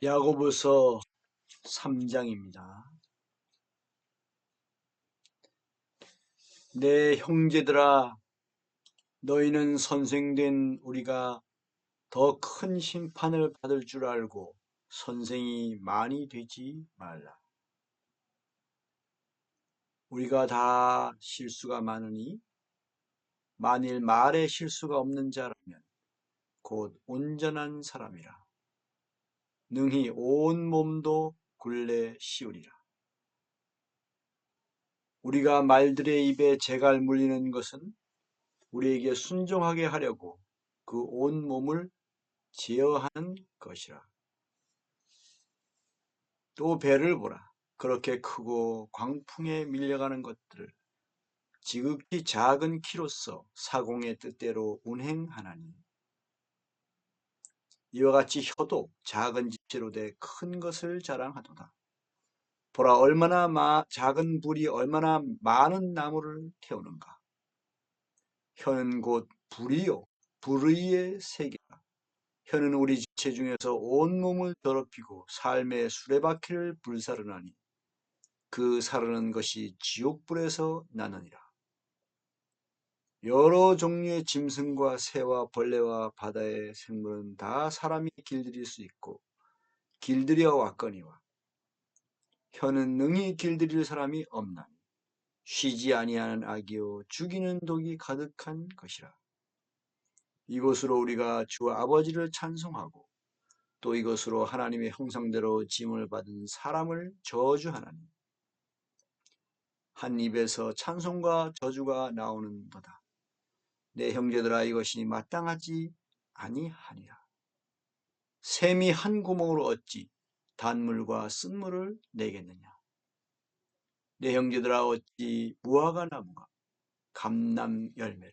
야고보서 3장입니다. 내 형제들아, 너희는 선생된 우리가 더 큰 심판을 받을 줄 알고 선생이 많이 되지 말라. 우리가 다 실수가 많으니 만일 말에 실수가 없는 자라면 곧 온전한 사람이라. 능히 온 몸도 굴레 씌우리라. 우리가 말들의 입에 재갈 물리는 것은 우리에게 순종하게 하려고 그 온 몸을 제어하는 것이라. 또 배를 보라. 그렇게 크고 광풍에 밀려가는 것들을 지극히 작은 키로서 사공의 뜻대로 운행하나니, 이와 같이 혀도 작은 집체로 돼 큰 것을 자랑하도다. 보라, 얼마나 작은 불이 얼마나 많은 나무를 태우는가. 혀는 곧 불이요 불의의 세계라. 혀는 우리 지체 중에서 온몸을 더럽히고 삶의 수레바퀴를 불사르나니 그 사르는 것이 지옥불에서 나느니라. 여러 종류의 짐승과 새와 벌레와 바다의 생물은 다 사람이 길들일 수 있고 길들여 왔거니와 혀는 능히 길들일 사람이 없나니 쉬지 아니하는 악이요 죽이는 독이 가득한 것이라. 이것으로 우리가 주 아버지를 찬송하고 또 이것으로 하나님의 형상대로 지음을 받은 사람을 저주하나니 한 입에서 찬송과 저주가 나오는도다. 내 형제들아, 이것이 마땅하지 아니하니라. 샘이 한 구멍으로 어찌 단물과 쓴물을 내겠느냐. 내 형제들아, 어찌 무화과 나무가 감람 열매를,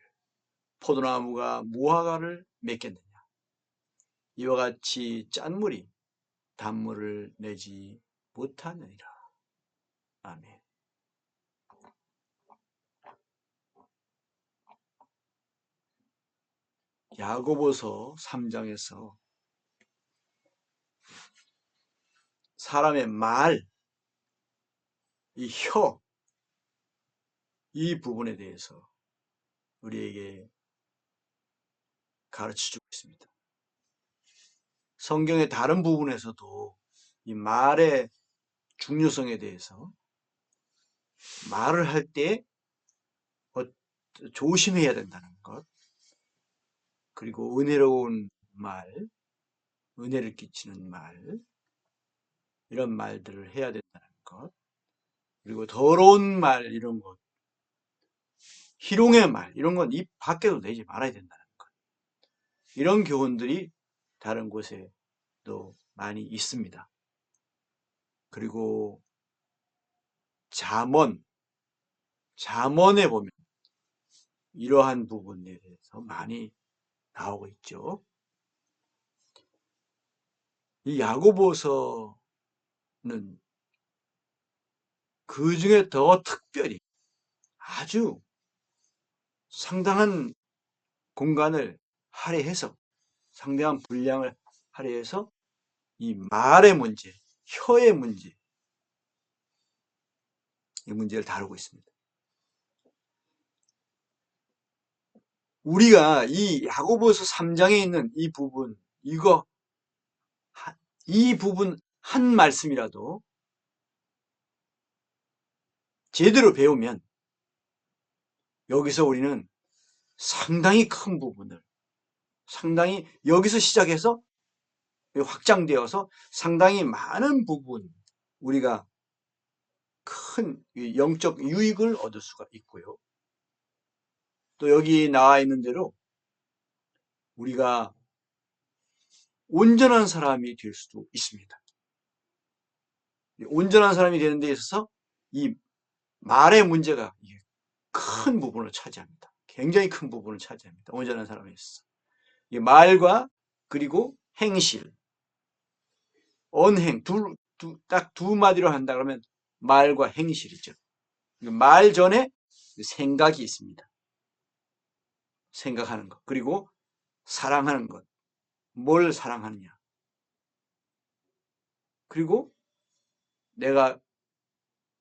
포도나무가 무화과를 맺겠느냐. 이와 같이 짠물이 단물을 내지 못하느니라. 아멘. 야고보서 3장에서 사람의 말, 이 혀, 이 부분에 대해서 우리에게 가르쳐주고 있습니다. 성경의 다른 부분에서도 이 말의 중요성에 대해서 말을 할 때 조심해야 된다는 것, 그리고 은혜로운 말, 은혜를 끼치는 말, 이런 말들을 해야 된다는 것, 그리고 더러운 말, 이런 것, 희롱의 말, 이런 건 입 밖에도 내지 말아야 된다는 것, 이런 교훈들이 다른 곳에도 많이 있습니다. 그리고 잠언에 보면 이러한 부분에 대해서 많이 나오고 있죠. 이 야고보서는 그 중에 더 특별히 아주 상당한 공간을 할애해서, 상당한 분량을 할애해서 이 말의 문제, 혀의 문제, 이 문제를 다루고 있습니다. 우리가 이 야고보서 3장에 있는 이 부분, 이 부분 한 말씀이라도 제대로 배우면 여기서 우리는 상당히 큰 부분을, 상당히 여기서 시작해서 확장되어서 상당히 많은 부분 우리가 큰 영적 유익을 얻을 수가 있고요. 또 여기 나와 있는 대로 우리가 온전한 사람이 될 수도 있습니다. 온전한 사람이 되는 데 있어서 이 말의 문제가 큰 부분을 차지합니다. 굉장히 큰 부분을 차지합니다. 온전한 사람에 있어서. 이 말과 그리고 행실, 언행, 딱 두 마디로 한다 그러면 말과 행실이죠. 말 전에 생각이 있습니다. 생각하는 것. 그리고 사랑하는 것. 뭘 사랑하느냐. 그리고 내가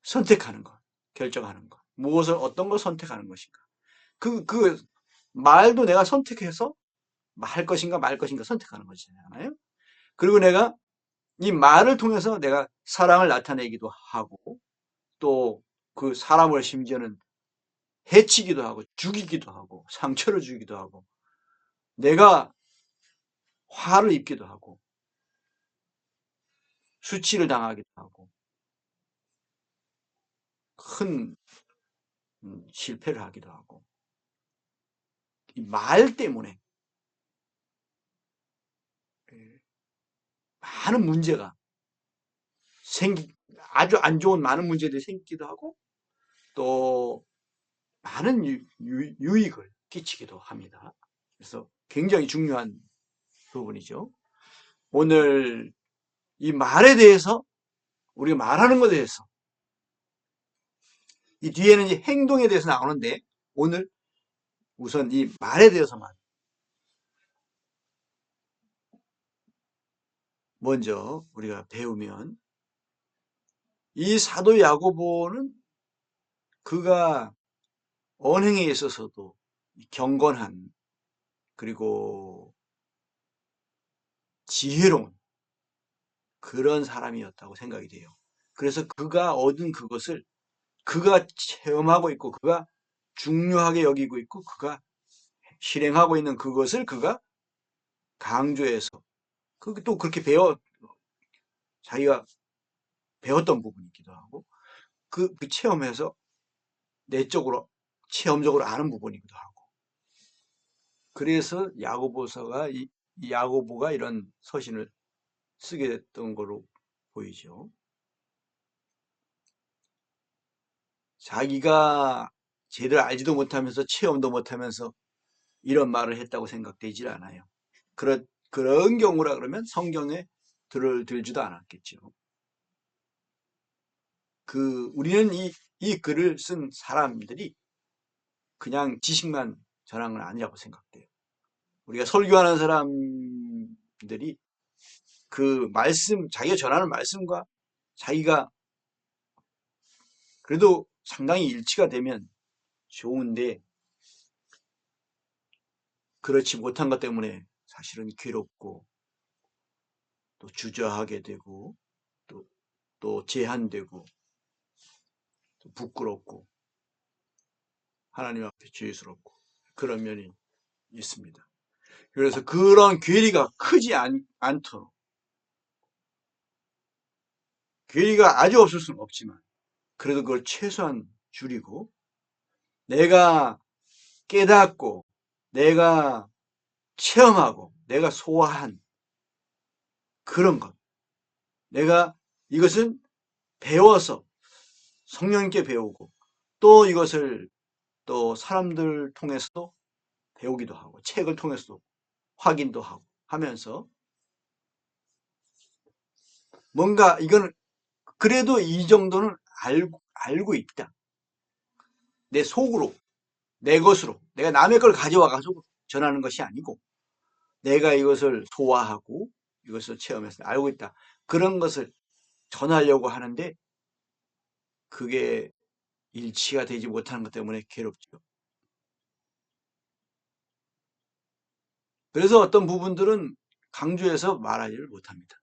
선택하는 것, 결정하는 것. 무엇을, 어떤 걸 선택하는 것인가. 그 말도 내가 선택해서 할 것인가 말 것인가 선택하는 거잖아요. 그리고 내가 이 말을 통해서 내가 사랑을 나타내기도 하고, 또 그 사람을 심지어는 해치기도 하고, 죽이기도 하고, 상처를 주기도 하고, 내가 화를 입기도 하고, 수치를 당하기도 하고, 큰 실패를 하기도 하고, 이 말 때문에 많은 문제가 아주 안 좋은 많은 문제들이 생기기도 하고, 또 많은 유익을 끼치기도 합니다. 그래서 굉장히 중요한 부분이죠. 오늘 이 말에 대해서, 우리가 말하는 것에 대해서, 이 뒤에는 이 행동에 대해서 나오는데, 오늘 우선 이 말에 대해서만 먼저 우리가 배우면, 이 사도 야고보는 그가 언행에 있어서도 경건한, 그리고 지혜로운 그런 사람이었다고 생각이 돼요. 그래서 그가 얻은 그것을 그가 체험하고 있고, 그가 중요하게 여기고 있고, 그가 실행하고 있는 그것을 그가 강조해서, 또 그렇게 자기가 배웠던 부분이기도 하고, 그 체험에서 내적으로, 체험적으로 아는 부분이기도 하고, 그래서 야고보서가, 이 야고보가 이런 서신을 쓰게 됐던 걸로 보이죠. 자기가 제대로 알지도 못하면서 체험도 못하면서 이런 말을 했다고 생각되질 않아요. 그런 경우라 그러면 성경에 들지도 않았겠죠. 우리는 이 글을 쓴 사람들이 그냥 지식만 전한 건 아니라고 생각돼요. 우리가 설교하는 사람들이 그 말씀, 자기가 전하는 말씀과 자기가 그래도 상당히 일치가 되면 좋은데, 그렇지 못한 것 때문에 사실은 괴롭고, 또 주저하게 되고, 또 제한되고, 또 부끄럽고, 하나님 앞에 죄스럽고, 그런 면이 있습니다. 그래서 그런 괴리가 크지 않도록, 괴리가 아주 없을 수는 없지만 그래도 그걸 최소한 줄이고, 내가 깨닫고 내가 체험하고 내가 소화한 그런 것, 내가 이것은 배워서 성령님께 배우고, 또 이것을 또 사람들 통해서도 배우기도 하고, 책을 통해서도 확인도 하고 하면서, 뭔가 이거는 그래도 이 정도는 알고 있다. 내 속으로, 내 것으로, 내가 남의 걸 가져와 가지고 전하는 것이 아니고, 내가 이것을 소화하고 이것을 체험해서 알고 있다. 그런 것을 전하려고 하는데, 그게 일치가 되지 못하는 것 때문에 괴롭죠. 그래서 어떤 부분들은 강조해서 말하지를 못합니다.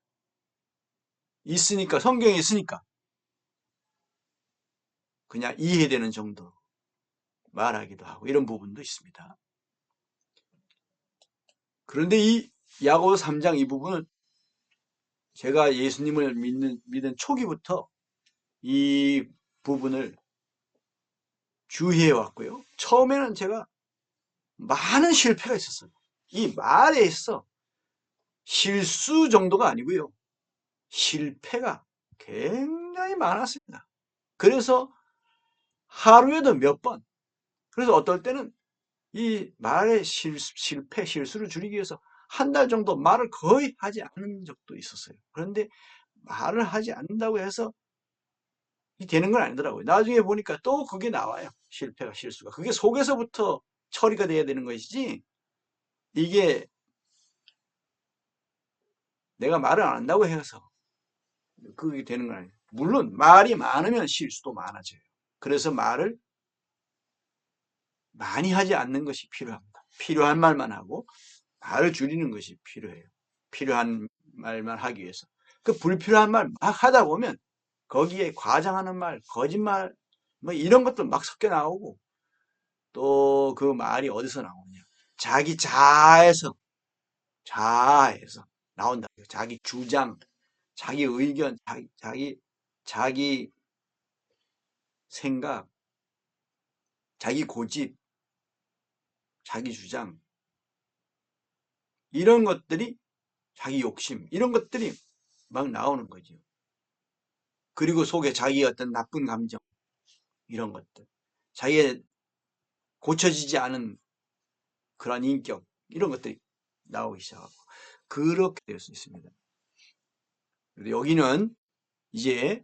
있으니까, 성경에 있으니까 그냥 이해되는 정도 말하기도 하고, 이런 부분도 있습니다. 그런데 이 야고보 3장 이 부분은 제가 예수님을 믿은 초기부터 이 부분을 주의해 왔고요. 처음에는 제가 많은 실패가 있었어요. 이 말에 있어 실수 정도가 아니고요. 실패가 굉장히 많았습니다. 그래서 하루에도 몇 번, 그래서 어떨 때는 이 말의 실수를 줄이기 위해서 한 달 정도 말을 거의 하지 않은 적도 있었어요. 그런데 말을 하지 않는다고 해서 되는 건 아니더라고요. 나중에 보니까 또 그게 나와요. 실수가. 그게 속에서부터 처리가 돼야 되는 것이지, 이게 내가 말을 안 한다고 해서 그게 되는 건 아니에요. 물론 말이 많으면 실수도 많아져요. 그래서 말을 많이 하지 않는 것이 필요합니다. 필요한 말만 하고 말을 줄이는 것이 필요해요. 필요한 말만 하기 위해서. 그 불필요한 말 막 하다 보면 거기에 과장하는 말, 거짓말, 뭐 이런 것도 막 섞여 나오고 또 그 말이 어디서 나오냐. 자기 자아에서 나온다. 자기 주장, 자기 의견, 자기 생각, 자기 고집, 자기 주장, 이런 것들이 자기 욕심, 이런 것들이 막 나오는 거죠. 그리고 속에 자기의 어떤 나쁜 감정, 이런 것들, 자기의 고쳐지지 않은 그런 인격, 이런 것들이 나오기 시작하고, 그렇게 될 수 있습니다. 여기는 이제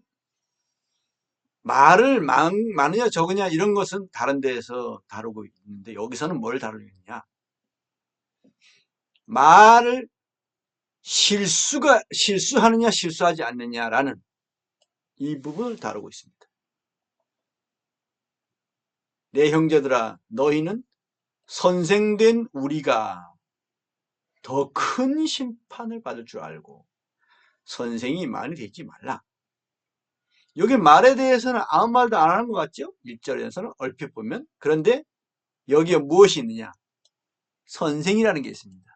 말을 많으냐 적으냐 이런 것은 다른 데에서 다루고 있는데 여기서는 뭘 다루고 있느냐. 말을 실수하느냐 실수하지 않느냐라는 이 부분을 다루고 있습니다. 내 형제들아 너희는 선생된 우리가 더 큰 심판을 받을 줄 알고 선생이 많이 되지 말라. 여기 말에 대해서는 아무 말도 안 하는 것 같죠? 1절에서는 얼핏 보면. 그런데 여기에 무엇이 있느냐? 선생이라는 게 있습니다.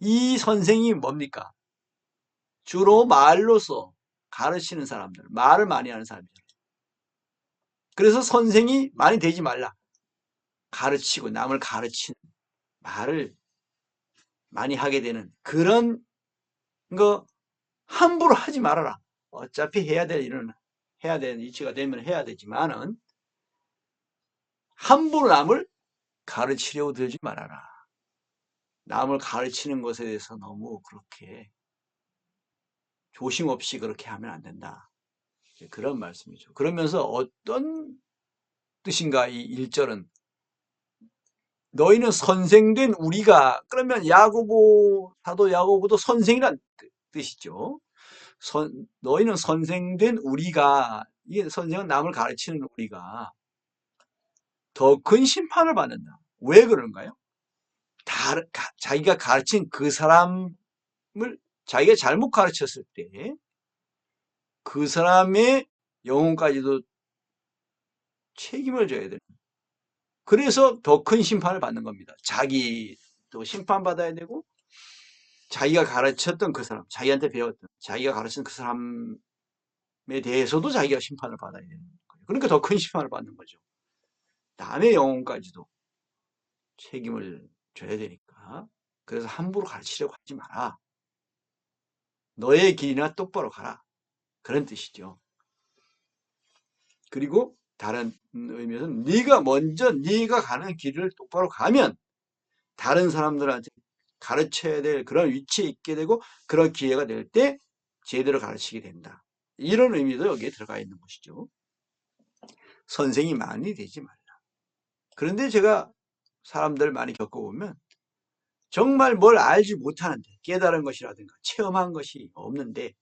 이 선생이 뭡니까? 주로 말로서 가르치는 사람들, 말을 많이 하는 사람들. 그래서 선생이 많이 되지 말라. 가르치고 남을 가르치는 말을 많이 하게 되는 그런 거 함부로 하지 말아라. 어차피 해야 되는 위치가 되면 해야 되지만은 함부로 남을 가르치려고 들지 말아라. 남을 가르치는 것에 대해서 너무 그렇게 조심 없이 그렇게 하면 안 된다. 그런 말씀이죠. 그러면서 어떤 뜻인가 이 1절은 너희는 선생된 우리가 그러면 사도 야고보도 선생이란 뜻이죠. 너희는 선생된 우리가 이게 선생은 남을 가르치는 우리가 더 큰 심판을 받는다. 왜 그런가요? 자기가 가르친 그 사람을 자기가 잘못 가르쳤을 때 그 사람의 영혼까지도 책임을 져야 됩니다. 그래서 더 큰 심판을 받는 겁니다. 자기도 심판받아야 되고 자기가 가르쳤던 그 사람, 자기한테 배웠던 자기가 가르친 그 사람에 대해서도 자기가 심판을 받아야 되는 거예요. 그러니까 더 큰 심판을 받는 거죠. 남의 영혼까지도 책임을 져야 되니까. 그래서 함부로 가르치려고 하지 마라. 너의 길이나 똑바로 가라. 그런 뜻이죠. 그리고 다른 의미에서는 네가 가는 길을 똑바로 가면 다른 사람들한테 가르쳐야 될 그런 위치에 있게 되고 그런 기회가 될 때 제대로 가르치게 된다. 이런 의미도 여기에 들어가 있는 것이죠. 선생이 많이 되지 말라. 그런데 제가 사람들 많이 겪어보면 정말 뭘 알지 못하는데 깨달은 것이라든가 체험한 것이 없는데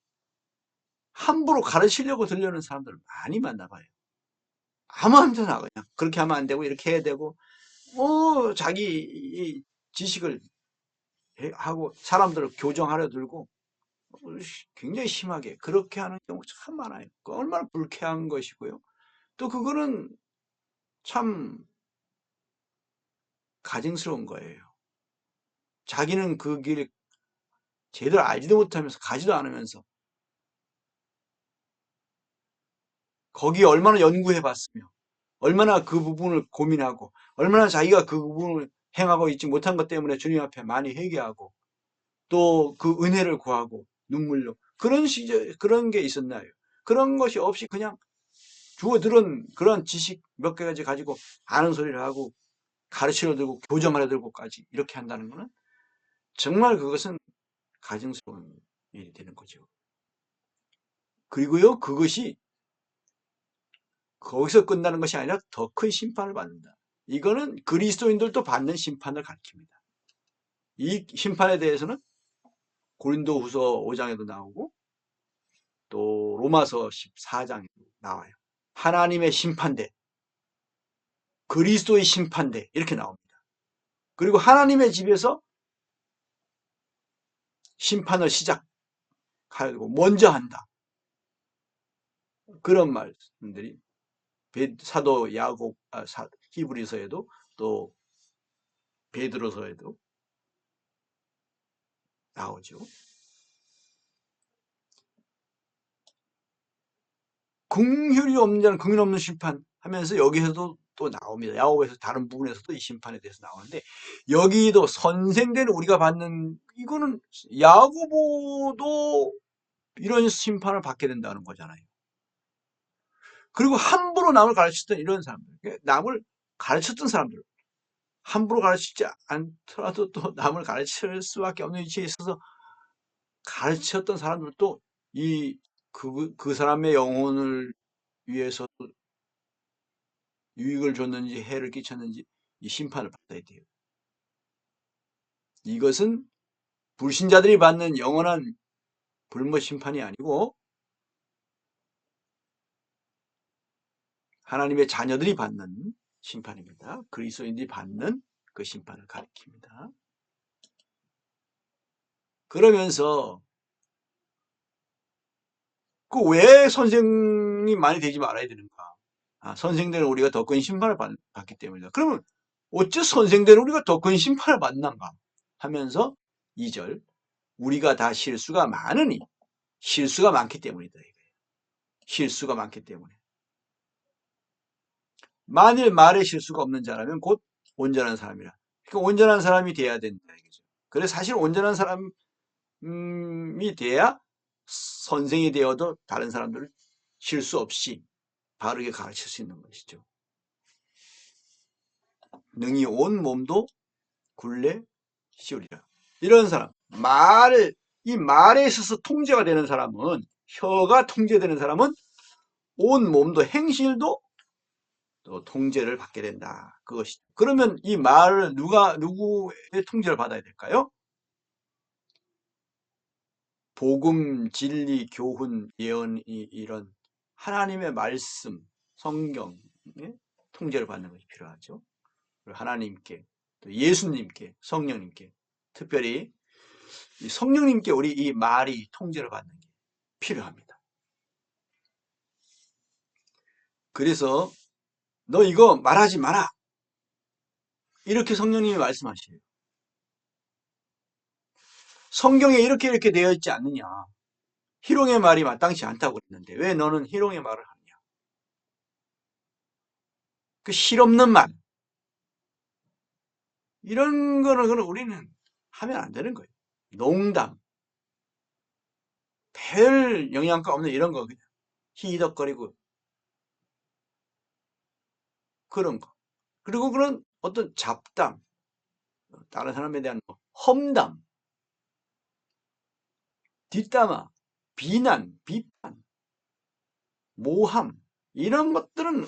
함부로 가르치려고 들려는 사람들을 많이 만나봐요. 아무한테나 그냥 그렇게 하면 안 되고 이렇게 해야 되고 자기 지식을 하고 사람들을 교정하려 들고 굉장히 심하게 그렇게 하는 경우 참 많아요. 얼마나 불쾌한 것이고요. 또 그거는 참 가증스러운 거예요. 자기는 그 길 제대로 알지도 못하면서 가지도 않으면서 거기에 얼마나 연구해 봤으며 얼마나 그 부분을 고민하고 얼마나 자기가 그 부분을 행하고 있지 못한 것 때문에 주님 앞에 많이 회개하고 또 그 은혜를 구하고 눈물로 그런 게 있었나요? 그런 것이 없이 그냥 주워 들은 그런 지식 몇 가지 가지고 아는 소리를 하고 가르치려 들고 교정하려 들고까지 이렇게 한다는 것은 정말 그것은 가증스러운 일이 되는 거죠. 그리고요, 그것이 거기서 끝나는 것이 아니라 더 큰 심판을 받는다. 이거는 그리스도인들도 받는 심판을 가리킵니다. 이 심판에 대해서는 고린도후서 5장에도 나오고 또 로마서 14장에 나와요. 하나님의 심판대, 그리스도의 심판대 이렇게 나옵니다. 그리고 하나님의 집에서 심판을 시작하고 먼저 한다. 그런 말씀들이 사도 야곱, 히브리서에도 또 베드로서에도 나오죠. 긍휼이 없는 자는 긍휼 없는 심판 하면서 여기서도 또 나옵니다. 야곱에서 다른 부분에서도 이 심판에 대해서 나오는데 여기도 선생된 우리가 받는 이거는 야고보도 이런 심판을 받게 된다는 거잖아요. 그리고 함부로 남을 가르쳤던 이런 사람들, 남을 가르쳤던 사람들, 함부로 가르치지 않더라도 또 남을 가르칠 수밖에 없는 위치에 있어서 가르쳤던 사람들도 그 사람의 영혼을 위해서 유익을 줬는지 해를 끼쳤는지 이 심판을 받아야 돼요. 이것은 불신자들이 받는 영원한 불모 심판이 아니고 하나님의 자녀들이 받는 심판입니다. 그리스도인들이 받는 그 심판을 가리킵니다. 그러면서 그 왜 선생이 많이 되지 말아야 되는가? 선생되는 우리가 더 큰 심판을 받기 때문이다. 그러면 어째 선생되는 우리가 더 큰 심판을 받는가? 하면서 2절 우리가 다 실수가 많으니 실수가 많기 때문이다. 실수가 많기 때문에 만일 말에 실수가 없는 자라면 곧 온전한 사람이라. 그러니까 온전한 사람이 돼야 된다. 이거죠. 그래서 사실 온전한 사람이 돼야 선생이 되어도 다른 사람들을 실수 없이 바르게 가르칠 수 있는 것이죠. 능히 온 몸도 굴레 씌우리라. 이런 사람, 이 말에 있어서 통제가 되는 사람은, 혀가 통제되는 사람은 온 몸도 행실도 또 통제를 받게 된다. 그것이. 그러면 이 말을 누구의 통제를 받아야 될까요? 복음, 진리, 교훈, 예언, 이런 하나님의 말씀, 성경의 통제를 받는 것이 필요하죠. 하나님께, 또 예수님께, 성령님께, 특별히 성령님께 우리 이 말이 통제를 받는 게 필요합니다. 그래서 너 이거 말하지 마라. 이렇게 성령님이 말씀하시래요. 성경에 이렇게 되어 있지 않느냐. 희롱의 말이 마땅치 않다고 그랬는데 왜 너는 희롱의 말을 하느냐. 그 실없는 말. 이런 거는 우리는 하면 안 되는 거예요. 농담. 별 영양가 없는 이런 거 그냥 희덕거리고 그런 거. 그리고 그런 어떤 잡담, 다른 사람에 대한 험담, 뒷담화, 비난, 비판, 모함 이런 것들은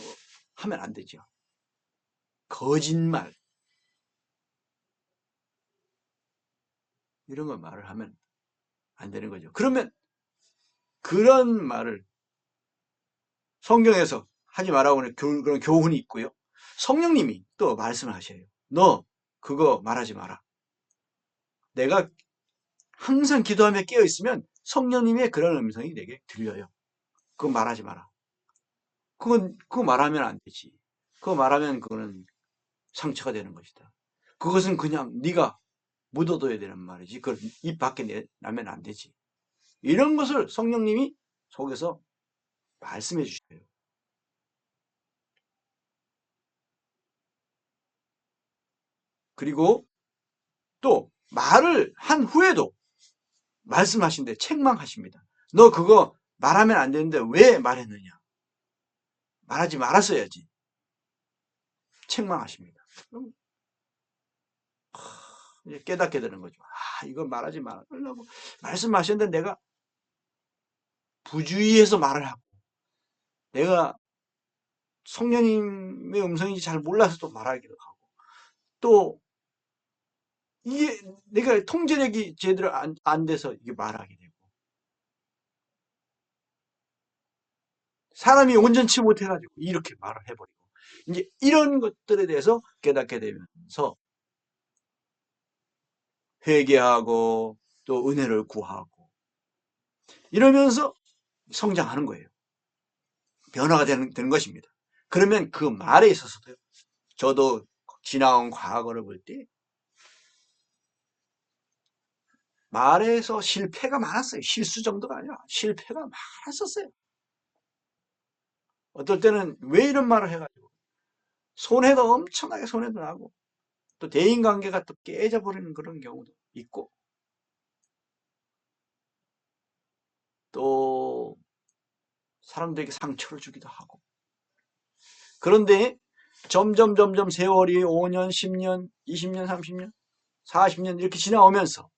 하면 안 되죠. 거짓말 이런 거 말을 하면 안 되는 거죠. 그러면 그런 말을 성경에서 하지 말라고 하는 그런 교훈이 있고요. 성령님이 또 말씀을 하셔요. 너 그거 말하지 마라. 내가 항상 기도하며 깨어 있으면 성령님의 그런 음성이 내게 들려요. 그거 말하지 마라. 그거 말하면 안 되지. 그거 말하면 그거는 상처가 되는 것이다. 그것은 그냥 네가 묻어둬야 되는 말이지. 그걸 입 밖에 내면 안 되지. 이런 것을 성령님이 속에서 말씀해 주셔요. 그리고 또 말을 한 후에도 말씀하신데 책망하십니다. 너 그거 말하면 안 되는데 왜 말했느냐. 말하지 말았어야지. 책망하십니다. 이제 깨닫게 되는 거죠. 이거 말하지 말라고 말씀하셨는데 내가 부주의해서 말을 하고 내가 성령님의 음성인지 잘 몰라서 또 말하기도 하고 또 이게 내가 통제력이 제대로 안 돼서 이게 말하게 되고 사람이 온전치 못해가지고 이렇게 말을 해버리고 이제 이런 것들에 대해서 깨닫게 되면서 회개하고 또 은혜를 구하고 이러면서 성장하는 거예요. 변화가 되는 것입니다. 그러면 그 말에 있어서도요. 저도 지나온 과거를 볼 때 말에서 실패가 많았어요. 실수 정도가 아니라 실패가 많았었어요. 어떨 때는 왜 이런 말을 해가지고 손해도 엄청나게 손해도 나고 또 대인관계가 또 깨져버리는 그런 경우도 있고 또 사람들에게 상처를 주기도 하고 그런데 점점 세월이 5년, 10년, 20년, 30년, 40년 이렇게 지나오면서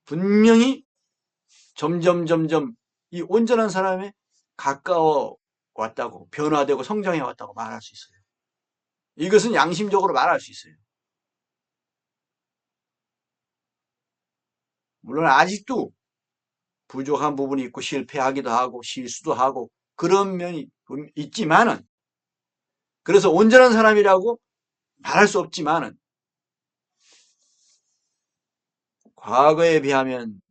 분명히 점점 이 온전한 사람에 가까워 왔다고 변화되고 성장해 왔다고 말할 수 있어요. 이것은 양심적으로 말할 수 있어요. 물론 아직도 부족한 부분이 있고 실패하기도 하고 실수도 하고 그런 면이 있지만은 그래서 온전한 사람이라고 말할 수 없지만은 과거에 비하면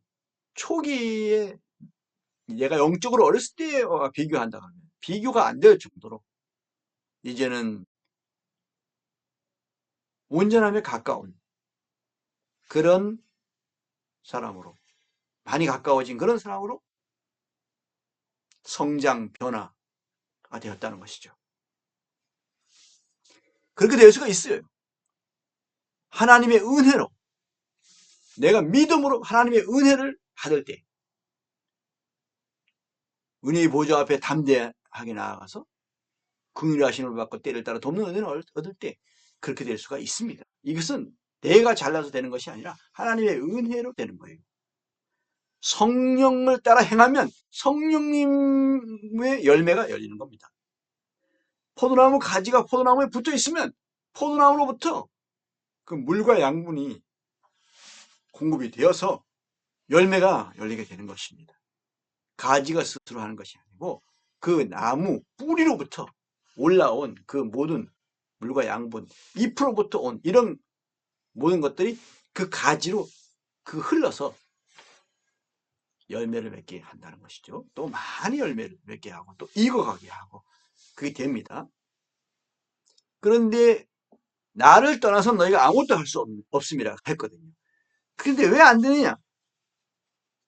초기에 얘가 영적으로 어렸을 때와 비교한다 하면 비교가 안 될 정도로 이제는 온전함에 가까운 그런 사람으로 많이 가까워진 그런 사람으로 성장 변화가 되었다는 것이죠. 그렇게 될 수가 있어요. 하나님의 은혜로 내가 믿음으로 하나님의 은혜를 받을 때 은혜의 보좌 앞에 담대하게 나아가서 긍휼히 하심을 받고 때를 따라 돕는 은혜를 얻을 때 그렇게 될 수가 있습니다. 이것은 내가 잘나서 되는 것이 아니라 하나님의 은혜로 되는 거예요. 성령을 따라 행하면 성령님의 열매가 열리는 겁니다. 포도나무 가지가 포도나무에 붙어 있으면 포도나무로부터 그 물과 양분이 공급이 되어서 열매가 열리게 되는 것입니다. 가지가 스스로 하는 것이 아니고 그 나무 뿌리로부터 올라온 그 모든 물과 양분, 잎으로부터 온 이런 모든 것들이 그 가지로 그 흘러서 열매를 맺게 한다는 것이죠. 또 많이 열매를 맺게 하고 또 익어가게 하고 그게 됩니다. 그런데 나를 떠나서 너희가 아무것도 할 수 없음이라 했거든요. 그런데 왜 안 되느냐?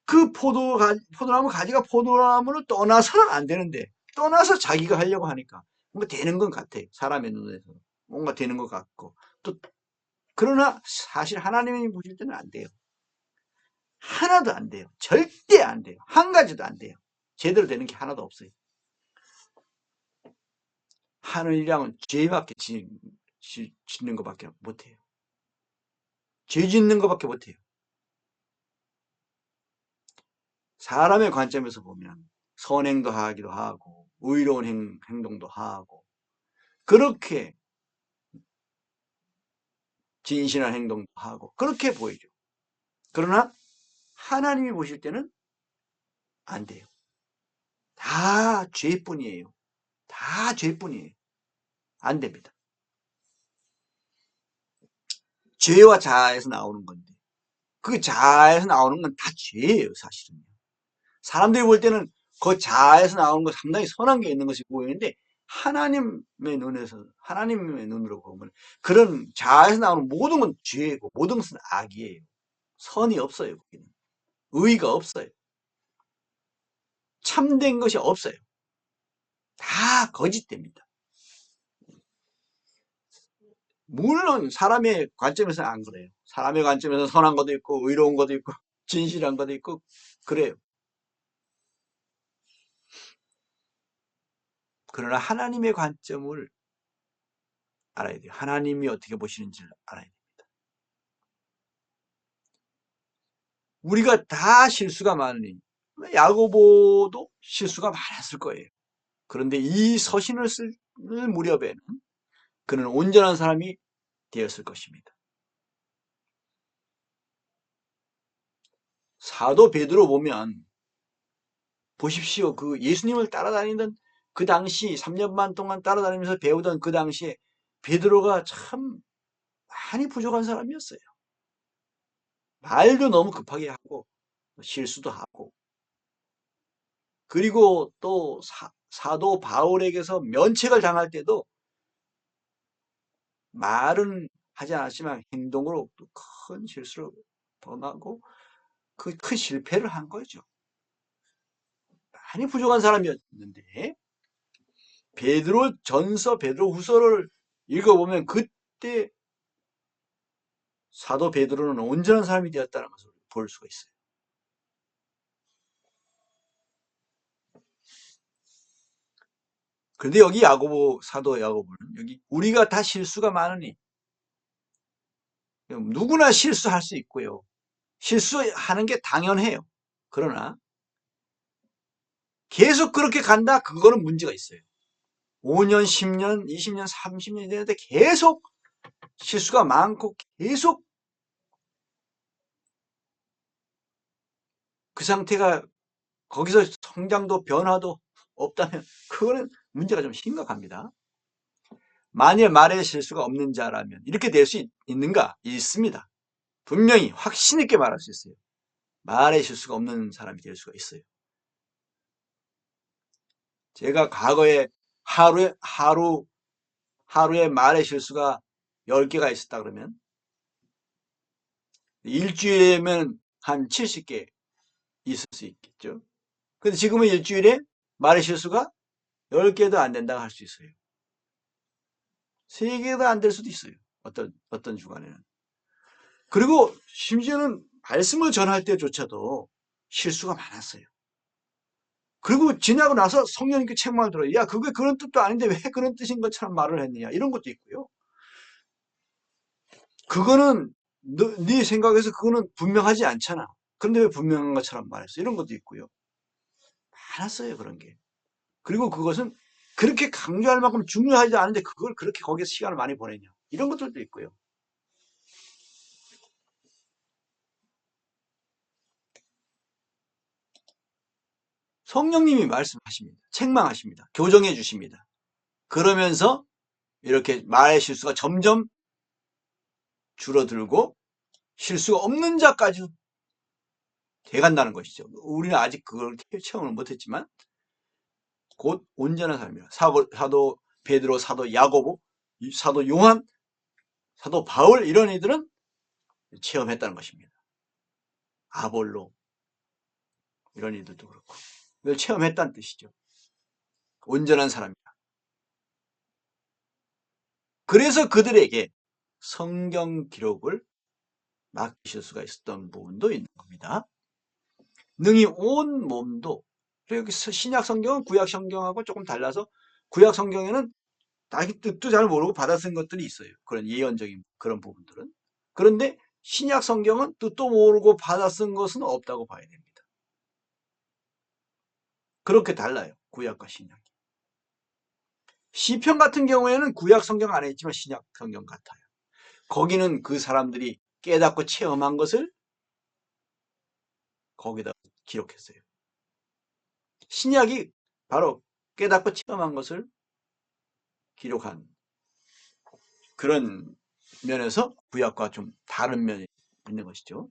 그 포도나무 가지가 포도나무를 떠나서는 안 되는데 떠나서 자기가 하려고 하니까 뭔가 되는 것 같아. 사람의 눈에서 뭔가 되는 것 같고 또 그러나 사실 하나님이 보실 때는 안 돼요. 하나도 안 돼요. 절대 안 돼요. 한 가지도 안 돼요. 제대로 되는 게 하나도 없어요. 하늘이랑은 죄밖에 짓는 것밖에 못해요. 죄 짓는 것밖에 못해요. 사람의 관점에서 보면 선행도 하기도 하고 의로운 행동도 하고 그렇게 진실한 행동도 하고 그렇게 보이죠. 그러나 하나님이 보실 때는 안 돼요. 다 죄뿐이에요. 다 죄뿐이에요. 안 됩니다. 죄와 자아에서 나오는 건데 그 자아에서 나오는 건 다 죄예요. 사실은. 사람들이 볼 때는 그 자아에서 나오는 거 상당히 선한 게 있는 것이 보이는데 하나님의 눈으로 보면 그런 자아에서 나오는 모든 건 죄고 모든 것은 악이에요. 선이 없어요. 거기는. 의의가 없어요. 참된 것이 없어요. 다 거짓됩니다. 물론 사람의 관점에서는 안 그래요. 사람의 관점에서 선한 것도 있고 의로운 것도 있고 진실한 것도 있고 그래요. 그러나 하나님의 관점을 알아야 돼요. 하나님이 어떻게 보시는지를 알아야 돼요. 우리가 다 실수가 많으니 야고보도 실수가 많았을 거예요. 그런데 이 서신을 쓸 무렵에는 그는 온전한 사람이 되었을 것입니다. 사도 베드로 보면 보십시오. 그 예수님을 따라다니던 그 당시 3년 반 동안 따라다니면서 배우던 그 당시에 베드로가 참 많이 부족한 사람이었어요. 말도 너무 급하게 하고 실수도 하고, 그리고 또 사도 바울에게서 면책을 당할 때도 말은 하지 않았지만 행동으로 또 큰 실수를 범하고 그 큰 실패를 한 거죠. 많이 부족한 사람이었는데 베드로 전서, 베드로 후서를 읽어보면 그때 사도 베드로는 온전한 사람이 되었다는 것을 볼 수가 있어요. 그런데 여기 야고보, 사도 야고보는 여기 우리가 다 실수가 많으니 누구나 실수할 수 있고요. 실수하는 게 당연해요. 그러나 계속 그렇게 간다? 그거는 문제가 있어요. 5년, 10년, 20년, 30년이 되는데 계속 실수가 많고 계속 그 상태가 거기서 성장도 변화도 없다면 그거는 문제가 좀 심각합니다. 만일 말에 실수가 없는 자라면 이렇게 될 수 있는가? 있습니다. 분명히 확신 있게 말할 수 있어요. 말에 실수가 없는 사람이 될 수가 있어요. 제가 과거에 하루에 말의 실수가 10개가 있었다 그러면 일주일이면 한 70개 있을 수 있겠죠. 근데 지금은 일주일에 말의 실수가 10개도 안 된다고 할 수 있어요. 3개도 안 될 수도 있어요. 어떤 주간에는. 그리고 심지어는 말씀을 전할 때조차도 실수가 많았어요. 그리고 지나고 나서 성령님께 책망을 들어요. 야, 그게 그런 뜻도 아닌데 왜 그런 뜻인 것처럼 말을 했느냐. 이런 것도 있고요. 그거는 네 생각에서 그거는 분명하지 않잖아. 그런데 왜 분명한 것처럼 말했어? 이런 것도 있고요. 많았어요, 그런 게. 그리고 그것은 그렇게 강조할 만큼 중요하지 않은데 그걸 그렇게 거기에 시간을 많이 보내냐. 이런 것들도 있고요. 성령님이 말씀하십니다. 책망하십니다. 교정해 주십니다. 그러면서 이렇게 말의 실수가 점점 줄어들고 실수가 없는 자까지 돼간다는 것이죠. 우리는 아직 그걸 체험을 못했지만 곧 온전한 삶이에요. 사도 베드로, 사도 야고보, 사도 요한, 사도 바울 이런 이들은 체험했다는 것입니다. 아볼로 이런 이들도 그렇고 이걸 체험했다는 뜻이죠. 온전한 사람이다. 그래서 그들에게 성경 기록을 맡기실 수가 있었던 부분도 있는 겁니다. 능히 온 몸도, 여기 신약 성경은 구약 성경하고 조금 달라서 구약 성경에는 자기 뜻도 잘 모르고 받아 쓴 것들이 있어요. 그런 예언적인 그런 부분들은. 그런데 신약 성경은 뜻도 모르고 받아 쓴 것은 없다고 봐야 됩니다. 그렇게 달라요. 구약과 신약이. 시편 같은 경우에는 구약 성경 안에 있지만 신약 성경 같아요. 거기는 그 사람들이 깨닫고 체험한 것을 거기다 기록했어요. 신약이 바로 깨닫고 체험한 것을 기록한 그런 면에서 구약과 좀 다른 면이 있는 것이죠.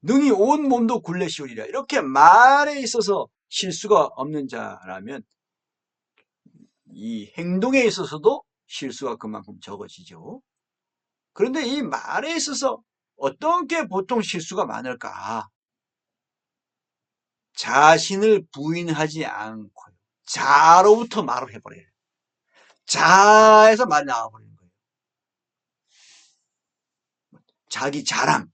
능히 온 몸도 굴레 씌우리라. 이렇게 말에 있어서 실수가 없는 자라면 이 행동에 있어서도 실수가 그만큼 적어지죠. 그런데 이 말에 있어서 어떤 게 보통 실수가 많을까? 자신을 부인하지 않고 자로부터 말을 해버려요. 자에서 말이 나와버리는 거예요. 자기 자랑,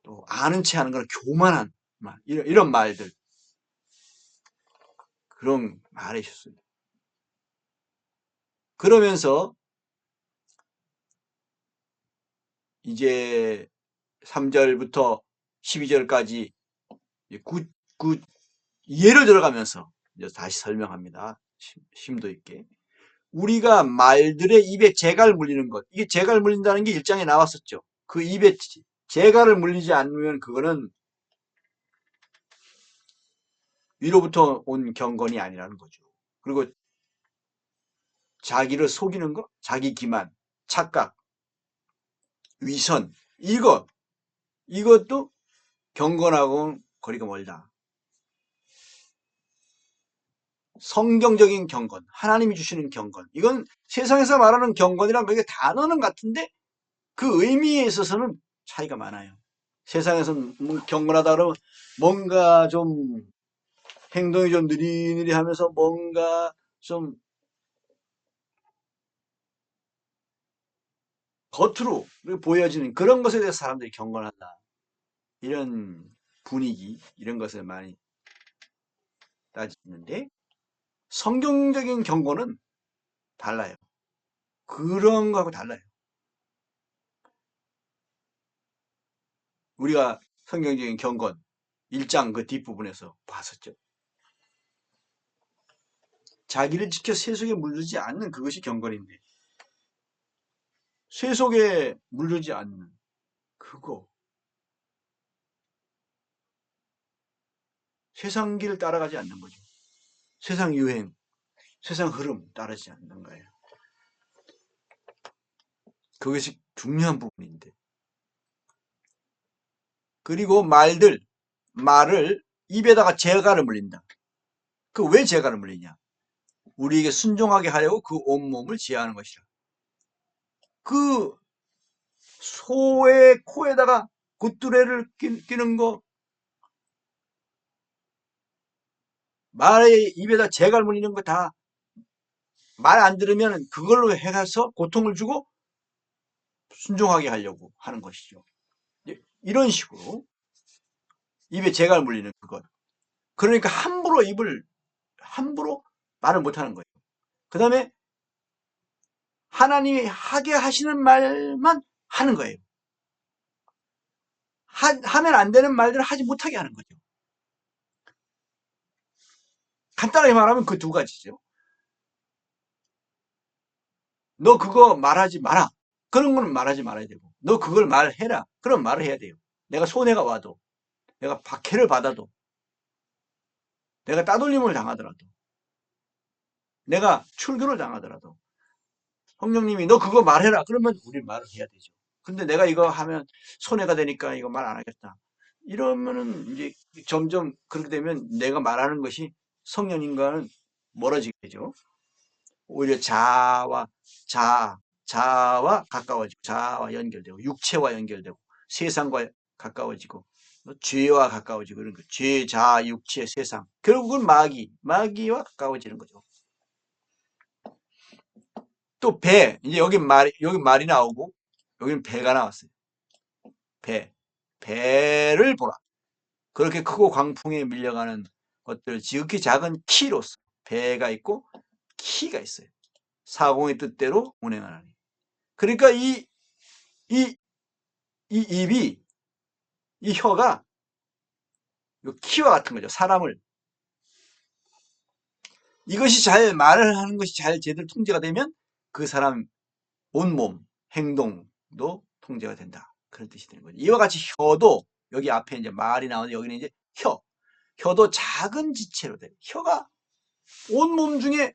또 아는 체 하는 건 교만한 말, 이런 말들, 그런 말이 있었습니다. 그러면서 이제 3절부터 12절까지 예를 들어가면서 이제 다시 설명합니다. 심도 있게. 우리가 말들의 입에 재갈 물리는 것, 이게 재갈 물린다는 게 1장에 나왔었죠. 그 입에 재갈을 물리지 않으면 그거는 위로부터 온 경건이 아니라는 거죠. 그리고 자기를 속이는 거, 자기 기만, 착각, 위선, 이것도 경건하고는 거리가 멀다. 성경적인 경건, 하나님이 주시는 경건, 이건 세상에서 말하는 경건이랑 그게 단어는 같은데 그 의미에 있어서는 차이가 많아요. 세상에서는 경건하다 그러면 뭔가 좀 행동이 좀 느리느리 하면서 뭔가 좀 겉으로 보여지는 그런 것에 대해서 사람들이 경건하다. 이런 분위기, 이런 것을 많이 따지는데 성경적인 경건은 달라요. 그런 거하고 달라요. 우리가 성경적인 경건 1장 그 뒷부분에서 봤었죠. 자기를 지켜 세속에 물들지 않는 그것이 경건인데 세속에 물들지 않는 그거 세상 길 따라가지 않는 거죠. 세상 유행, 세상 흐름 따르지 않는 거예요. 그것이 중요한 부분인데 그리고 말을 입에다가 재갈을 물린다. 그 왜 재갈을 물리냐? 우리에게 순종하게 하려고 그 온몸을 제하는 것이라. 그 소의 코에다가 굿두레를 끼는 거, 말의 입에다 재갈 물리는 거 다 말 안 들으면 그걸로 해가서 고통을 주고 순종하게 하려고 하는 것이죠. 이런 식으로 입에 재갈 물리는 그것. 그러니까 함부로 말을 못하는 거예요. 그 다음에 하나님이 하게 하시는 말만 하는 거예요. 하면 안 되는 말들을 하지 못하게 하는 거죠. 간단하게 말하면 그 두 가지죠. 너 그거 말하지 마라. 그런 거는 말하지 말아야 되고, 너 그걸 말해라. 그럼 말을 해야 돼요. 내가 손해가 와도, 내가 박해를 받아도, 내가 따돌림을 당하더라도, 내가 출교를 당하더라도, 성령님이 너 그거 말해라. 그러면 우리 말을 해야 되죠. 근데 내가 이거 하면 손해가 되니까 이거 말 안 하겠다. 이러면은 이제 점점 그렇게 되면 내가 말하는 것이 성령님과는 멀어지게 되죠. 오히려 자아와 가까워지고, 자아와 연결되고, 육체와 연결되고, 세상과 가까워지고, 죄와 가까워지고, 그런 거. 죄, 자아, 육체, 세상. 결국은 마귀와 가까워지는 거죠. 또 이제 여기 말이 나오고, 여기는 배가 나왔어요. 배를 보라. 그렇게 크고 광풍에 밀려가는 것들, 지극히 작은 키로서 배가 있고, 키가 있어요. 사공의 뜻대로 운행하나니. 그러니까 이, 입이, 이 혀가 키와 같은 거죠. 사람을. 이것이 잘 말을 하는 것이 잘 제대로 통제가 되면 그 사람 온몸, 행동도 통제가 된다. 그런 뜻이 되는 거죠. 이와 같이 혀도 여기 앞에 이제 말이 나오는데 여기는 이제 혀도 작은 지체로 돼요. 혀가 온몸 중에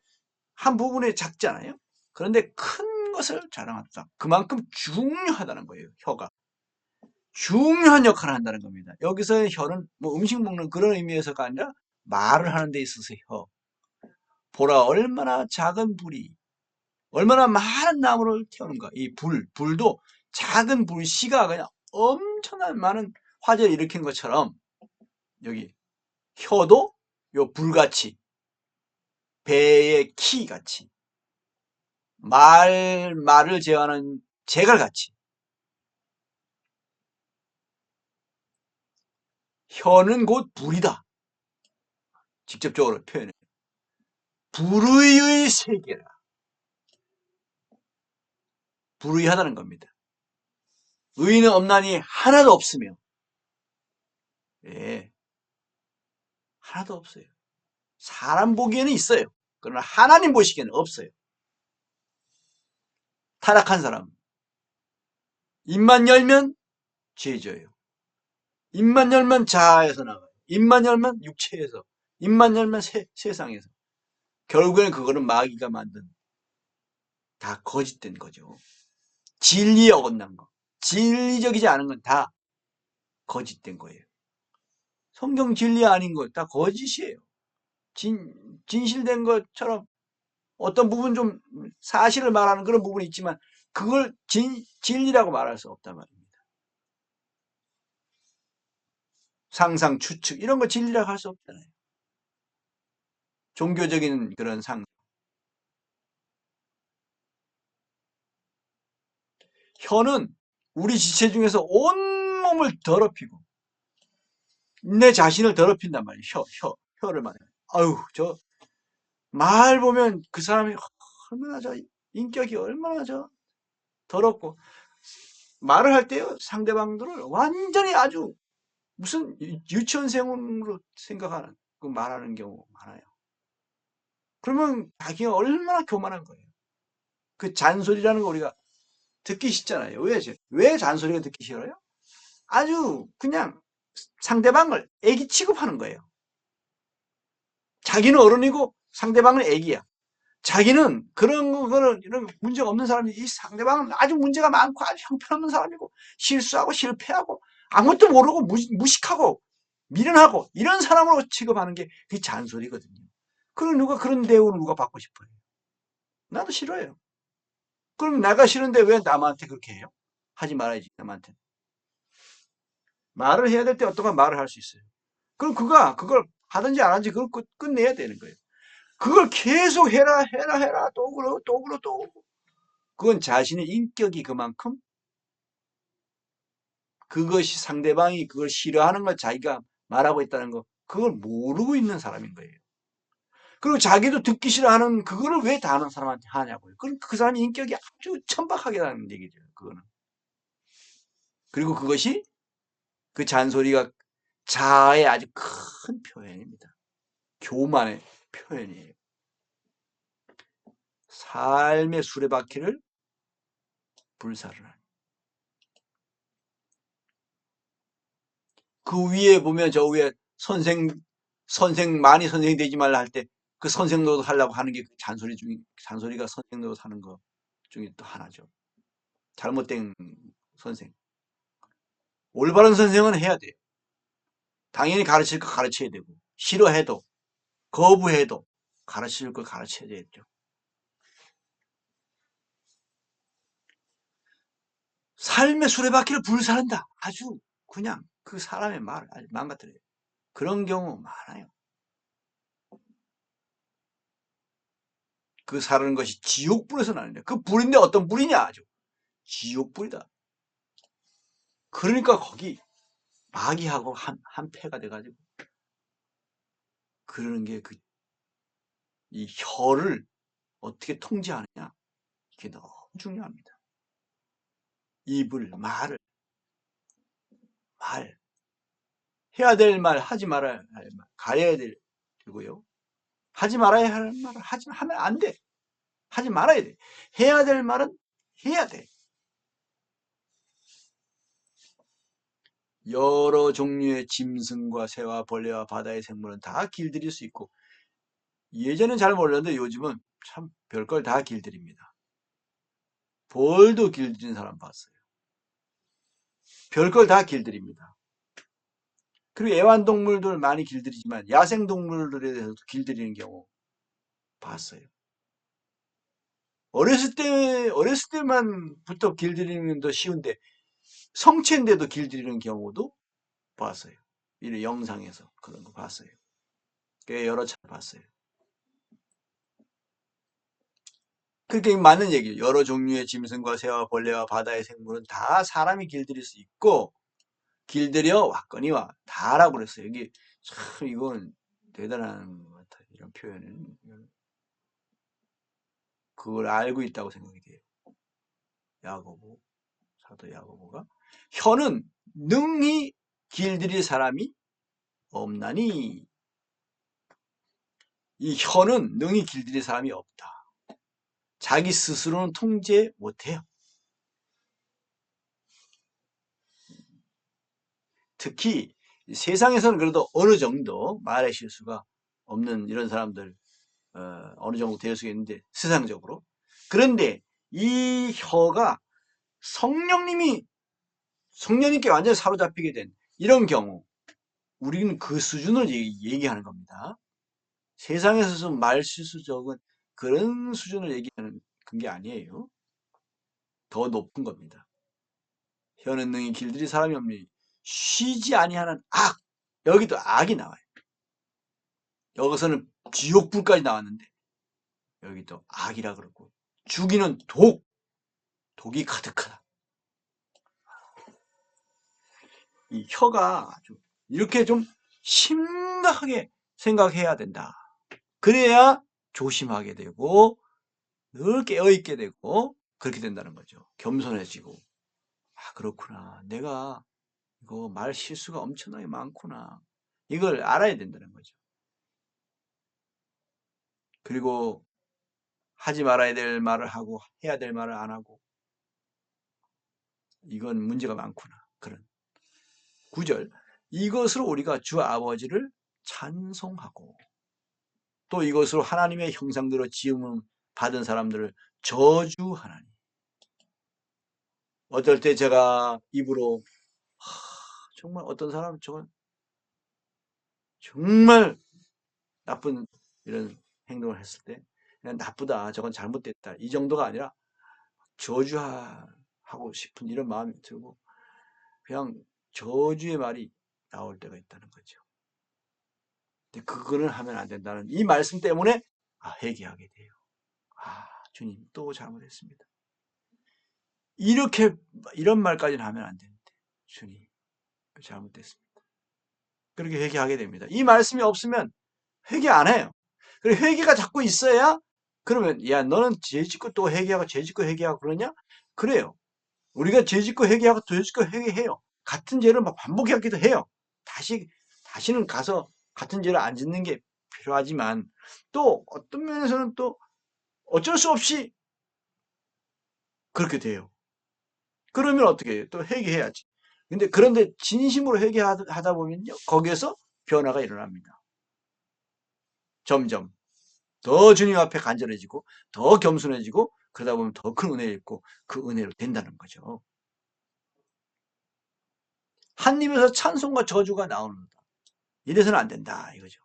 한 부분에 작잖아요. 그런데 큰 것을 자랑한다. 그만큼 중요하다는 거예요. 혀가. 중요한 역할을 한다는 겁니다. 여기서의 혀는 뭐 음식 먹는 그런 의미에서가 아니라 말을 하는 데 있어서 혀. 보라 얼마나 작은 불이 얼마나 많은 나무를 태우는가. 이 불도 작은 불씨가 그냥 엄청난 많은 화재를 일으킨 것처럼 여기 혀도 요 불같이 배의 키같이 말을 제어하는 제갈같이 혀는 곧 불이다. 직접적으로 표현해요. 불의의 세계라. 불의하다는 겁니다. 의인은 없나니 하나도 없으며, 예, 하나도 없어요. 사람 보기에는 있어요. 그러나 하나님 보시기에는 없어요. 타락한 사람. 입만 열면 죄져요. 입만 열면 자아에서 나가요. 입만 열면 육체에서. 입만 열면 세상에서. 결국에는 그거는 마귀가 만든 다 거짓된 거죠. 진리에 어긋난 거. 진리적이지 않은 건 다 거짓된 거예요. 성경 진리 아닌 거 다 거짓이에요. 진실된 것처럼 어떤 부분 좀 사실을 말하는 그런 부분이 있지만 그걸 진리라고 말할 수 없단 말입니다. 상상, 추측 이런 거 진리라고 할 수 없잖아요. 종교적인 그런 혀는 우리 지체 중에서 온몸을 더럽히고 내 자신을 더럽힌단 말이에요. 혀를 말해요. 아유, 저 말 보면 그 사람이 얼마나 인격이 얼마나 더럽고 말을 할 때요 상대방들을 완전히 아주 무슨 유치원생으로 생각하는 그 말하는 경우 많아요. 그러면 자기가 얼마나 교만한 거예요. 그 잔소리라는 거 우리가 듣기 싫잖아요. 왜 잔소리가 듣기 싫어요? 아주 그냥 상대방을 애기 취급하는 거예요. 자기는 어른이고 상대방은 애기야. 자기는 그런 거는 이런 문제가 없는 사람이 이 상대방은 아주 문제가 많고 아주 형편없는 사람이고 실수하고 실패하고 아무것도 모르고 무식하고 미련하고 이런 사람으로 취급하는 게 그게 잔소리거든요. 그럼 그런 대우를 누가 받고 싶어요? 나도 싫어요. 그럼 내가 싫은데 왜 남한테 그렇게 해요? 하지 말아야지 남한테. 말을 해야 될 때 어떤가 말을 할 수 있어요. 그럼 그걸 하든지 안 하든지 그걸 끝내야 되는 거예요. 그걸 계속 해라 또 그러고 또 그러고 또 그러고. 그건 자신의 인격이 그만큼 그것이 상대방이 그걸 싫어하는 걸 자기가 말하고 있다는 거 그걸 모르고 있는 사람인 거예요. 그리고 자기도 듣기 싫어하는 그거를 왜 다른 사람한테 하냐고요. 그럼 그 사람의 인격이 아주 천박하게라는 얘기죠. 그거는. 그리고 그것이 그 잔소리가 자아의 아주 큰 표현입니다. 교만의 표현이에요. 삶의 수레바퀴를 불사를 하는. 그 위에 보면 저 위에 많이 선생이 되지 말라 할 때 그 선생 노릇 하려고 하는 게 잔소리가 선생 노릇 하는 거 중에 또 하나죠. 잘못된 선생. 올바른 선생은 해야 돼요. 당연히 가르칠 거 가르쳐야 되고, 싫어해도, 거부해도 가르칠 걸 가르쳐야 되겠죠. 삶의 수레바퀴를 불사른다. 아주 그냥 그 사람의 말을 아주 망가뜨려요. 그런 경우 많아요. 그 사르는 것이 지옥불에서 나는데 그 불인데 어떤 불이냐 아주 지옥불이다. 그러니까 거기 마귀하고 한 패가 돼가지고 그러는 게 이 혀를 어떻게 통제하느냐 이게 너무 중요합니다. 입을 말 해야 될 말 하지 말아야 할 말 가려야 되고요. 하지 말아야 할 말을 하면 안 돼. 하지 말아야 돼. 해야 될 말은 해야 돼. 여러 종류의 짐승과 새와 벌레와 바다의 생물은 다 길들일 수 있고 예전엔 잘 몰랐는데 요즘은 참 별걸 다 길들입니다. 벌도 길들이는 사람 봤어요. 별걸 다 길들입니다. 그리고 애완동물들 많이 길들이지만 야생동물들에 대해서도 길들이는 경우 봤어요. 어렸을 때만부터 길들이는 더 쉬운데 성체인데도 길들이는 경우도 봤어요. 이런 영상에서 그런 거 봤어요. 꽤 여러 차례 봤어요. 그렇게 맞는 얘기예요. 여러 종류의 짐승과 새와 벌레와 바다의 생물은 다 사람이 길들일 수 있고 길들여 왔거니와 다라고 그랬어요. 여기 참 이건 대단한 것 같아요. 이런 표현은 그걸 알고 있다고 생각이 돼요. 사도 야고보가 혀는 능히 길들일 사람이 없나니 이 혀는 능히 길들일 사람이 없다. 자기 스스로는 통제 못해요. 특히 세상에서는 그래도 어느 정도 말의 실수가 없는 이런 사람들 어느 정도 될 수 있는데 세상적으로. 그런데 이 혀가 성령님께 완전히 사로잡히게 된 이런 경우 우리는 그 수준을 얘기하는 겁니다. 세상에서 말실수적은 그런 수준을 얘기하는 게 아니에요. 더 높은 겁니다. 혀는 능히 길들이 사람이 없니 쉬지 아니하는 악. 여기도 악이 나와요. 여기서는 지옥불까지 나왔는데 여기도 악이라 그러고 죽이는 독이 가득하다. 이 혀가 이렇게 좀 심각하게 생각해야 된다. 그래야 조심하게 되고 늘 깨어있게 되고 그렇게 된다는 거죠. 겸손해지고 그렇구나. 내가 이거 말 실수가 엄청나게 많구나. 이걸 알아야 된다는 거죠. 그리고 하지 말아야 될 말을 하고 해야 될 말을 안 하고 이건 문제가 많구나. 그런 9절 이것으로 우리가 주 아버지를 찬송하고 또 이것으로 하나님의 형상대로 지음을 받은 사람들을 저주하나니. 어떨 때 제가 입으로 정말 어떤 사람은 저건 정말 나쁜 이런 행동을 했을 때 그냥 나쁘다 저건 잘못됐다 이 정도가 아니라 저주하고 싶은 이런 마음이 들고 그냥 저주의 말이 나올 때가 있다는 거죠. 근데 그거는 하면 안 된다는 이 말씀 때문에 회개하게 돼요. 주님 또 잘못했습니다. 이런 말까지는 하면 안 되는데 주님 잘못됐습니다. 그렇게 회개하게 됩니다. 이 말씀이 없으면 회개 안 해요. 그리고 회개가 자꾸 있어야 그러면 야 너는 죄짓고 또 회개하고 죄짓고 회개하고 그러냐? 그래요. 우리가 죄짓고 회개하고 죄짓고 회개해요. 같은 죄를 막 반복하기도 해요. 다시는 가서 같은 죄를 안 짓는 게 필요하지만 또 어떤 면에서는 또 어쩔 수 없이 그렇게 돼요. 그러면 어떻게 해요? 또 회개해야지. 그런데 진심으로 회개하다 보면요. 거기에서 변화가 일어납니다. 점점. 더 주님 앞에 간절해지고 더 겸손해지고 그러다 보면 더 큰 은혜를 입고 그 은혜로 된다는 거죠. 한 입에서 찬송과 저주가 나오는다. 이래서는 안 된다 이거죠.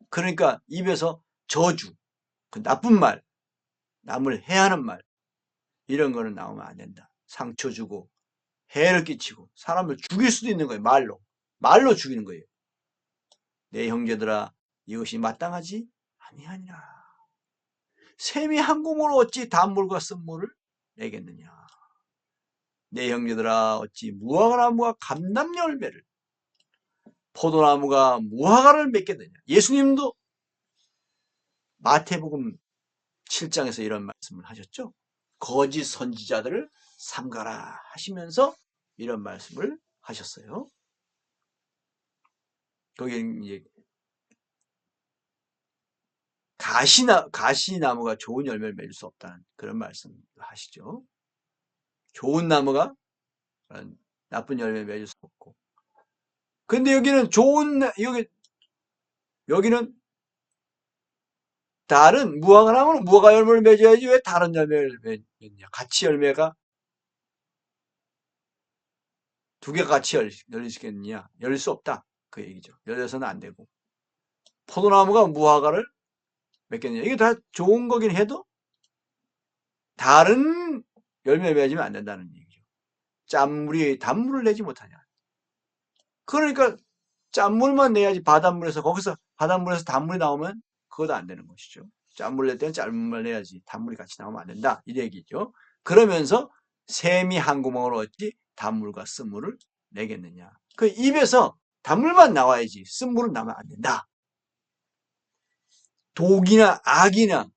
그러니까 입에서 저주, 그 나쁜 말, 남을 해하는 말 이런 거는 나오면 안 된다. 상처 주고 해를 끼치고 사람을 죽일 수도 있는 거예요. 말로 죽이는 거예요. 내 형제들아 이것이 마땅하지 아니하니라. 샘이 한 구멍으로 어찌 단물과 쓴물을 내겠느냐. 내 형제들아 어찌 무화과나무가 감람 열매를 포도나무가 무화과를 맺겠느냐. 예수님도 마태복음 7장에서 이런 말씀을 하셨죠. 거짓 선지자들을 삼가라 하시면서 이런 말씀을 하셨어요. 거기에 이제 가시나무가 좋은 열매를 맺을 수 없다는 그런 말씀을 하시죠. 좋은 나무가 나쁜 열매를 맺을 수 없고. 근데 여기는 다른 무화과나무는 무화과 열매를 맺어야지 왜 다른 열매를 맺냐. 같이 열매가 두 개가 같이 열릴 수 있겠느냐. 열릴 수 없다. 그 얘기죠. 열려서는 안 되고. 포도나무가 무화과를 맺겠느냐. 이게 다 좋은 거긴 해도 다른 열매 맺으면 안 된다는 얘기죠. 짠물이 단물을 내지 못하냐. 그러니까 짠물만 내야지 거기서 바닷물에서 단물이 나오면 그것도 안 되는 것이죠. 짠물 낼 때는 짠물 내야지 단물이 같이 나오면 안 된다. 이 얘기죠. 그러면서 샘이 한 구멍으로 어찌 단물과 쓴물을 내겠느냐. 그 입에서 단물만 나와야지 쓴물은 나오면 안 된다. 독이나 악이나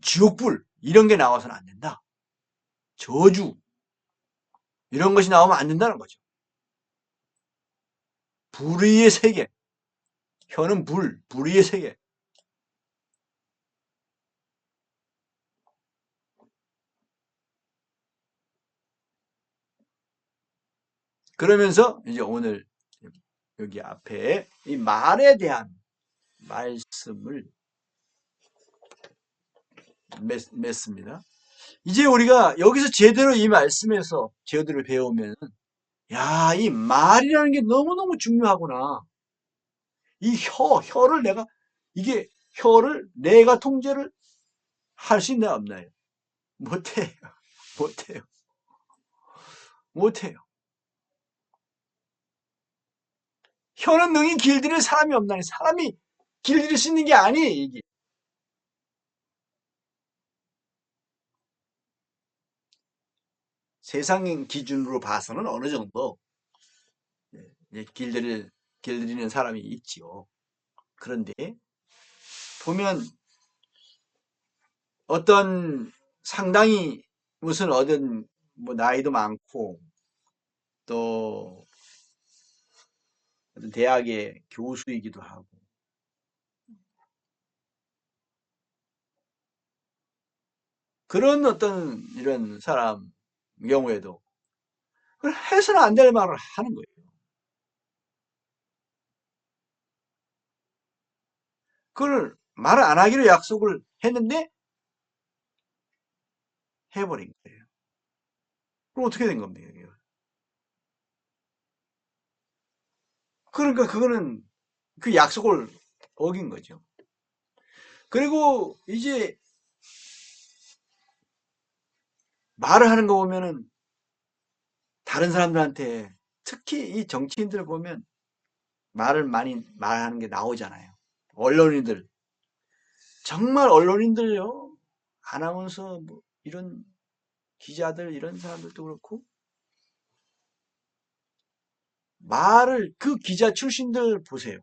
지옥불 이런 게 나와서는 안 된다. 저주 이런 것이 나오면 안 된다는 거죠. 불의의 세계. 혀는 불의의 세계. 그러면서 이제 오늘 여기 앞에 이 말에 대한 말씀을 맺습니다. 이제 우리가 여기서 제대로 이 말씀에서 제대로 배우면, 야, 이 말이라는 게 너무너무 중요하구나. 이 혀를 이게 혀를 내가 통제를 할 수 있나 없나요? 못해요. 못해요. 못해요. 혀는 능히 길들일 사람이 없나니, 사람이 길들일 수 있는 게 아니에요, 이게. 세상 기준으로 봐서는 어느 정도 길들이는 사람이 있지요. 그런데 보면 어떤 상당히 무슨 어떤 뭐 나이도 많고 또 어떤 대학의 교수이기도 하고 그런 어떤 이런 사람 경우에도 그걸 해서는 안 될 말을 하는 거예요. 그걸 말을 안 하기로 약속을 했는데 해버린 거예요. 그럼 어떻게 된 겁니까? 그러니까 그거는 그 약속을 어긴 거죠. 그리고 이제 말을 하는 거 보면은 다른 사람들한테 특히 이 정치인들 보면 말을 많이 말하는 게 나오잖아요. 언론인들 정말 언론인들요 아나운서 뭐 이런 기자들 이런 사람들도 그렇고 말을 그 기자 출신들 보세요.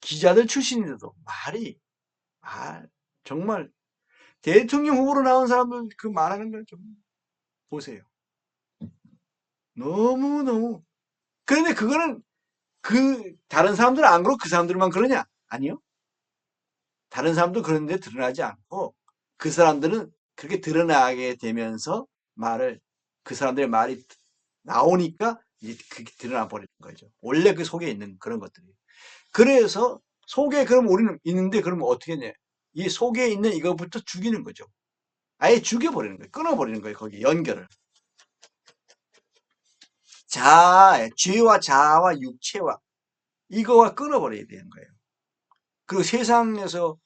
기자들 출신인데도 말 정말 대통령 후보로 나온 사람들 그 말하는 걸 좀 보세요. 너무너무 그런데 그거는 그 다른 사람들은 안 그렇고 그 사람들만 그러냐? 아니요. 다른 사람도 그런데 드러나지 않고 그 사람들은 그렇게 드러나게 되면서 말을 그 사람들의 말이 나오니까 이제 그게 드러나 버리는 거죠. 원래 그 속에 있는 그런 것들이. 그래서 속에 그럼 우리는 있는데 그러면 어떻게 했냐? 이 속에 있는 이거부터 죽이는 거죠. 아예 죽여버리는 거예요. 끊어버리는 거예요. 거기 연결을. 죄와 자아와 육체와 이거와 끊어버려야 되는 거예요. 그리고 세상에서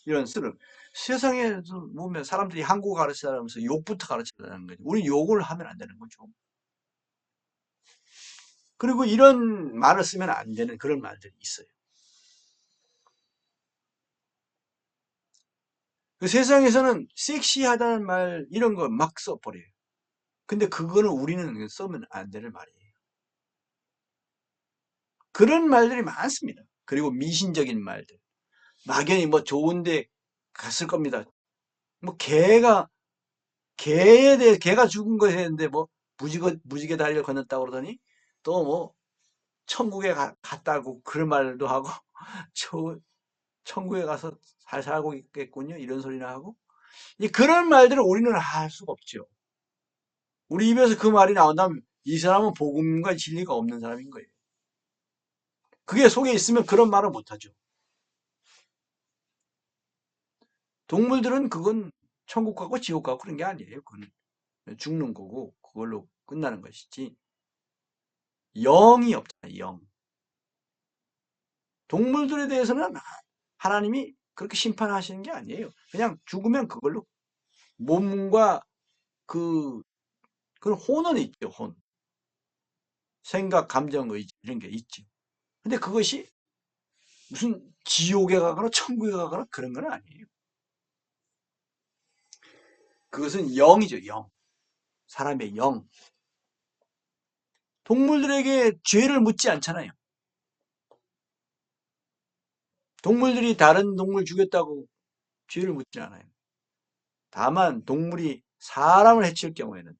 이런 쓰는 세상에서 보면 사람들이 한국어 가르치면서 욕부터 가르치는 거죠. 우리 욕을 하면 안 되는 거죠. 그리고 이런 말을 쓰면 안 되는 그런 말들이 있어요. 그 세상에서는 섹시하다는 말 이런 거 막 써버려요. 근데 그거는 우리는 쓰면 안 되는 말이에요. 그런 말들이 많습니다. 그리고 미신적인 말들. 막연히 뭐 좋은데 갔을 겁니다. 뭐 개에 대해 개가 죽은 거 했는데 뭐 무지개 다리를 건넜다고 그러더니 또 뭐 천국에 갔다고 그런 말도 하고 저 천국에 가서 잘 살고 있겠군요 이런 소리나 하고 그런 말들을 우리는 할 수가 없죠. 우리 입에서 그 말이 나온다면 이 사람은 복음과 진리가 없는 사람인 거예요. 그게 속에 있으면 그런 말을 못하죠. 동물들은 그건 천국 가고 지옥 가고 그런 게 아니에요. 그건 죽는 거고 그걸로 끝나는 것이지 영이 없잖아요. 영. 동물들에 대해서는 하나님이 그렇게 심판하시는 게 아니에요. 그냥 죽으면 그걸로 몸과 그, 그런 혼은 있죠, 혼. 생각, 감정, 의지, 이런 게 있죠. 근데 그것이 무슨 지옥에 가거나 천국에 가거나 그런 건 아니에요. 그것은 영이죠, 영. 사람의 영. 동물들에게 죄를 묻지 않잖아요. 동물들이 다른 동물 죽였다고 죄를 묻지 않아요. 다만 동물이 사람을 해칠 경우에는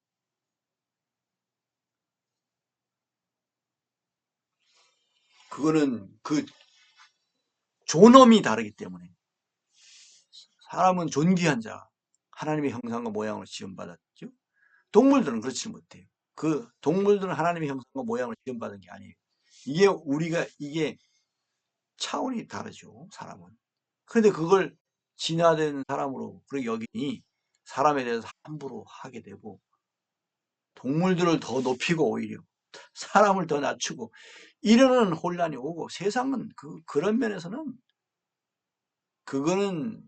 그거는 그 존엄이 다르기 때문에 사람은 존귀한 자, 하나님의 형상과 모양으로 지음받았죠. 동물들은 그렇지 못해요. 그 동물들은 하나님의 형상과 모양으로 지음받은 게 아니에요. 이게 차원이 다르죠, 사람은. 그런데 그걸 진화된 사람으로 그렇게 여기니 사람에 대해서 함부로 하게 되고 동물들을 더 높이고 오히려 사람을 더 낮추고 이러는 혼란이 오고 세상은 그런 면에서는 그거는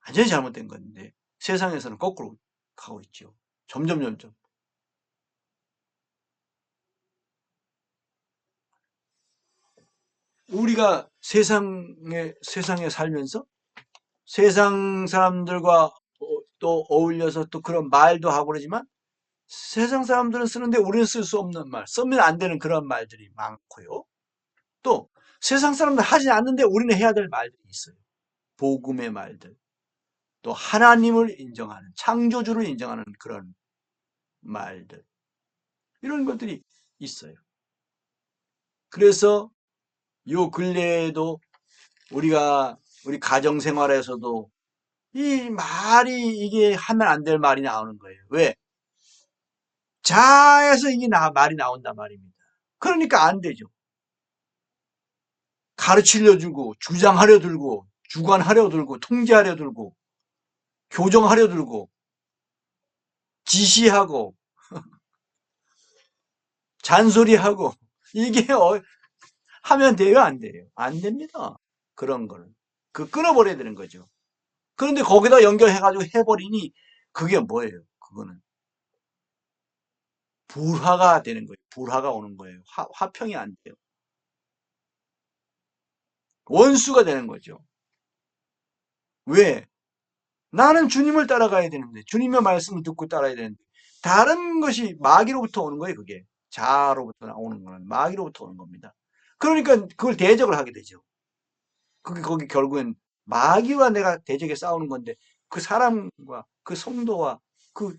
완전히 잘못된 건데 세상에서는 거꾸로 가고 있죠. 점점. 우리가 세상에 살면서 세상 사람들과 또 어울려서 또 그런 말도 하고 그러지만 세상 사람들은 쓰는데 우리는 쓸 수 없는 말, 쓰면 안 되는 그런 말들이 많고요. 또 세상 사람들 하지 않는데 우리는 해야 될 말들이 있어요. 복음의 말들. 또 하나님을 인정하는, 창조주를 인정하는 그런 말들. 이런 것들이 있어요. 그래서 요 근래에도 우리 가정 생활에서도 이 말이 이게 하면 안 될 말이 나오는 거예요. 왜? 자에서 이게 말이 나온단 말입니다. 그러니까 안 되죠. 가르치려 들고, 주장하려 들고, 주관하려 들고, 통제하려 들고, 교정하려 들고, 지시하고, 잔소리하고, 이게 하면 돼요, 안 돼요? 안 됩니다. 그런 거는. 끊어버려야 되는 거죠. 그런데 거기다 연결해가지고 해버리니 그게 뭐예요? 그거는 불화가 되는 거예요. 불화가 오는 거예요. 화평이 안 돼요. 원수가 되는 거죠. 왜? 나는 주님을 따라가야 되는데, 주님의 말씀을 듣고 따라야 되는데, 다른 것이 마귀로부터 오는 거예요, 그게. 자아로부터 나오는 거는 마귀로부터 오는 겁니다. 그러니까 그걸 대적을 하게 되죠. 그게 거기 결국엔 마귀와 내가 대적에 싸우는 건데, 그 사람과 그 성도와 그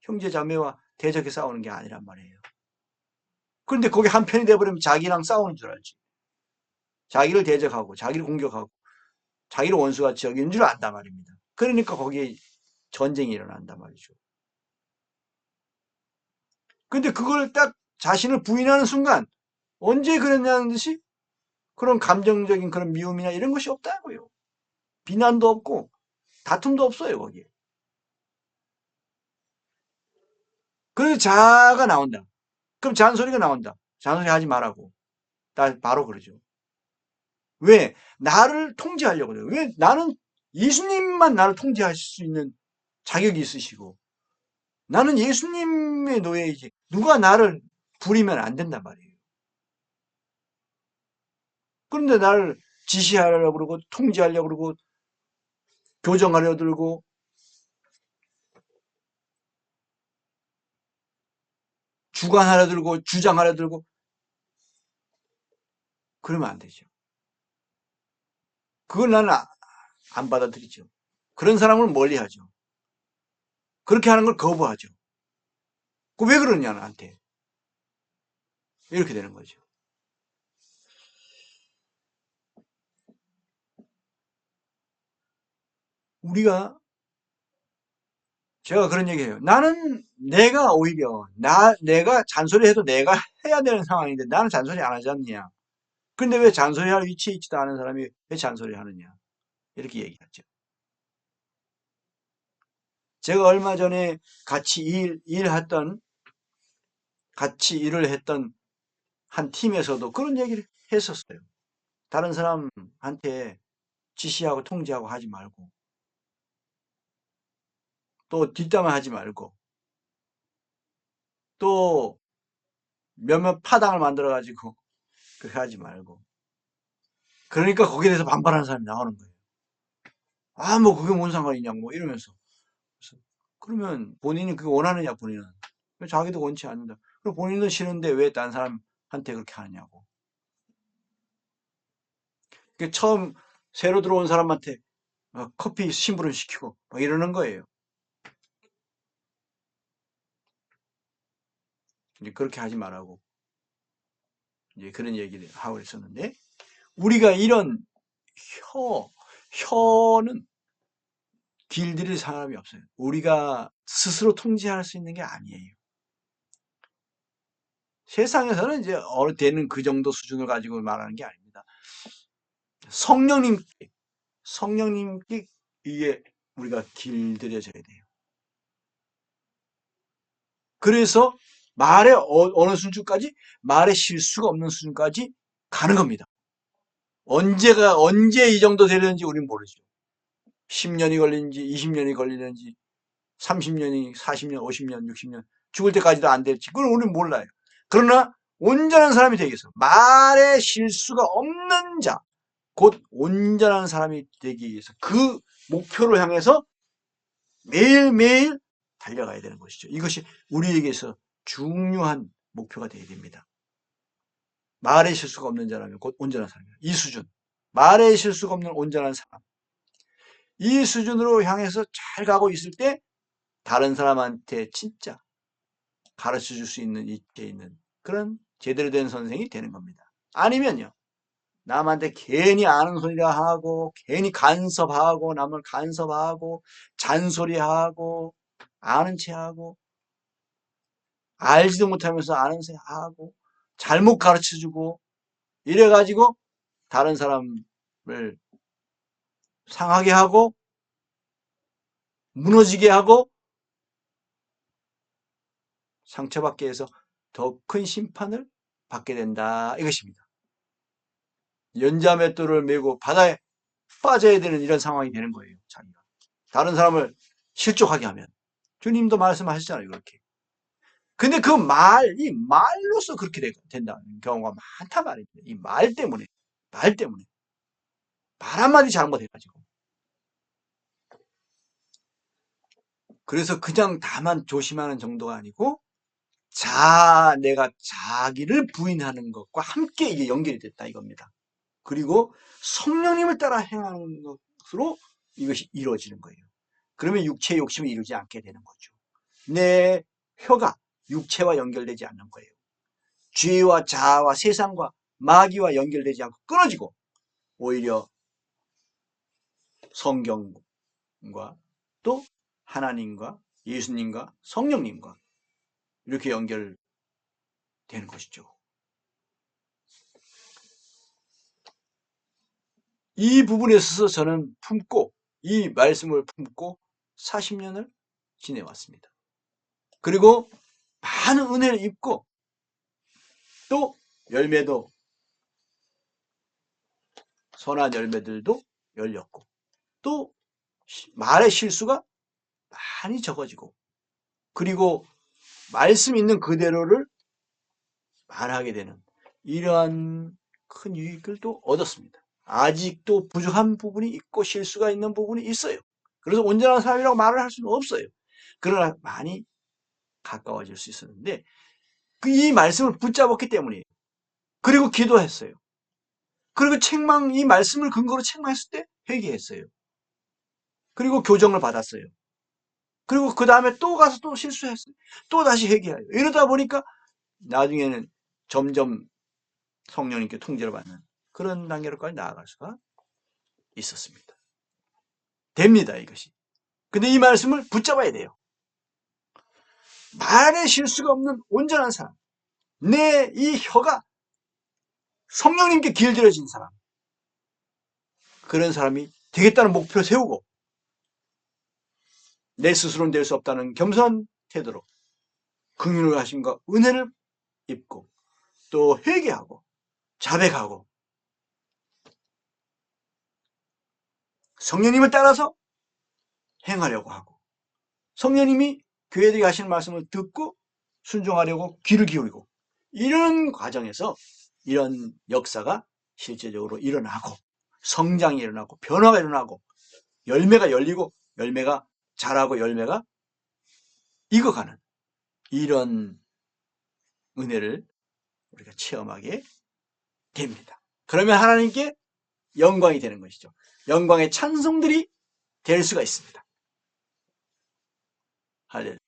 형제 자매와 대적에 싸우는 게 아니란 말이에요. 그런데 거기 한편이 돼버리면 자기랑 싸우는 줄 알지. 자기를 대적하고, 자기를 공격하고, 자기를 원수같이 여기는 줄 안단 말입니다. 그러니까 거기에 전쟁이 일어난단 말이죠. 근데 그걸 딱 자신을 부인하는 순간 언제 그랬냐는 듯이 그런 감정적인 그런 미움이나 이런 것이 없다고요. 비난도 없고 다툼도 없어요 거기에. 그래서 자아가 나온다. 그럼 잔소리가 나온다. 잔소리 하지 말라고. 나 바로 그러죠. 왜? 나를 통제하려고 그래요. 왜? 나는 예수님만 나를 통제하실 수 있는 자격이 있으시고 나는 예수님의 노예이지 누가 나를 부리면 안 된단 말이에요. 그런데 나를 지시하려고 그러고 통제하려고 그러고 교정하려 들고 주관하려 들고 주장하려 들고 그러면 안 되죠. 그걸 나는 안 받아들이죠. 그런 사람을 멀리하죠. 그렇게 하는 걸 거부하죠. 그 왜 그러냐 나한테 이렇게 되는 거죠. 우리가 제가 그런 얘기해요. 나는 내가 오히려 내가 잔소리해도 내가 해야 되는 상황인데 나는 잔소리 안 하지 않느냐. 근데 왜 잔소리할 위치에 있지도 않은 사람이 왜 잔소리 하느냐 이렇게 얘기하죠. 제가 얼마 전에 같이 같이 일을 했던 한 팀에서도 그런 얘기를 했었어요. 다른 사람한테 지시하고 통제하고 하지 말고 또 뒷담화 하지 말고 또 몇몇 파당을 만들어 가지고 그렇게 하지 말고 그러니까 거기에 대해서 반발하는 사람이 나오는 거예요. 아, 뭐 그게 뭔 상관이냐고 뭐 이러면서 그래서 그러면 본인이 그게 원하느냐 본인은 자기도 원치 않는다. 그리고 본인은 싫은데 왜 딴 사람한테 그렇게 하느냐고. 처음 새로 들어온 사람한테 커피 심부름 시키고 막 이러는 거예요. 이제 그렇게 하지 말라고 이제 그런 얘기를 하고 있었는데 우리가 이런 혀는 길들일 사람이 없어요. 우리가 스스로 통제할 수 있는 게 아니에요. 세상에서는 이제 어느 되는 그 정도 수준을 가지고 말하는 게 아닙니다. 성령님께 이게 우리가 길들여져야 돼요. 그래서 말의 어느 수준까지, 말의 실수가 없는 수준까지 가는 겁니다. 언제 이 정도 되는지 우리는 모르죠. 10년이 걸리는지 20년이 걸리는지 30년이 40년 50년 60년 죽을 때까지도 안 될지 그건 우리는 몰라요. 그러나 온전한 사람이 되기 위해서 말에 실수가 없는 자, 곧 온전한 사람이 되기 위해서 그 목표를 향해서 매일매일 달려가야 되는 것이죠. 이것이 우리에게서 중요한 목표가 되어야 됩니다. 말에 실수가 없는 자라면 곧 온전한 사람이에요. 이 수준. 말에 실수가 없는 온전한 사람. 이 수준으로 향해서 잘 가고 있을 때 다른 사람한테 진짜 가르쳐 줄 수 있는 위치에 있는 그런 제대로 된 선생이 되는 겁니다. 아니면요. 남한테 괜히 아는 소리라 하고 괜히 간섭하고 남을 간섭하고 잔소리하고 아는 체하고 알지도 못하면서 아는 체 하고 잘못 가르쳐주고 이래가지고 다른 사람을 상하게 하고 무너지게 하고 상처받게 해서 더 큰 심판을 받게 된다 이것입니다. 연자맷돌을 메고 바다에 빠져야 되는 이런 상황이 되는 거예요. 자기가 다른 사람을 실족하게 하면 주님도 말씀하셨잖아요. 그렇게. 근데 그 이 말로서 그렇게 된다는 경우가 많단 말입니다. 이 말 때문에 말 한마디 잘못해가지고. 그래서 그냥 다만 조심하는 정도가 아니고 내가 자기를 부인하는 것과 함께 이게 연결이 됐다 이겁니다. 그리고 성령님을 따라 행하는 것으로 이것이 이루어지는 거예요. 그러면 육체의 욕심을 이루지 않게 되는 거죠. 내 혀가 육체와 연결되지 않는 거예요. 죄와 자아와 세상과 마귀와 연결되지 않고 끊어지고 오히려 성경과 또 하나님과 예수님과 성령님과 이렇게 연결되는 것이죠. 이 부분에 있어서 저는 이 말씀을 품고 40년을 지내왔습니다. 그리고 많은 은혜를 입고 또 열매도 선한 열매들도 열렸고 또 말의 실수가 많이 적어지고 그리고 말씀 있는 그대로를 말하게 되는 이러한 큰 유익을 또 얻었습니다. 아직도 부족한 부분이 있고 실수가 있는 부분이 있어요. 그래서 온전한 사람이라고 말을 할 수는 없어요. 그러나 많이 가까워질 수 있었는데 이 말씀을 붙잡았기 때문이에요. 그리고 기도했어요. 그리고 이 말씀을 근거로 책망했을 때 회개했어요. 그리고 교정을 받았어요. 그리고 그 다음에 또 가서 또 실수했어요. 또 다시 회개해요. 이러다 보니까 나중에는 점점 성령님께 통제를 받는 그런 단계로까지 나아갈 수가 있었습니다. 됩니다, 이것이. 근데 이 말씀을 붙잡아야 돼요. 말에 실수가 없는 온전한 사람. 내 이 혀가 성령님께 길들여진 사람. 그런 사람이 되겠다는 목표를 세우고 내 스스로는 될 수 없다는 겸손한 태도로 긍휼을 하심과 은혜를 입고 또 회개하고 자백하고 성령님을 따라서 행하려고 하고 성령님이 교회들이 하시는 말씀을 듣고 순종하려고 귀를 기울이고 이런 과정에서 이런 역사가 실제적으로 일어나고 성장이 일어나고 변화가 일어나고 열매가 열리고 열매가 자라고 열매가 익어가는 이런 은혜를 우리가 체험하게 됩니다. 그러면 하나님께 영광이 되는 것이죠. 영광의 찬송들이 될 수가 있습니다. 할렐루야.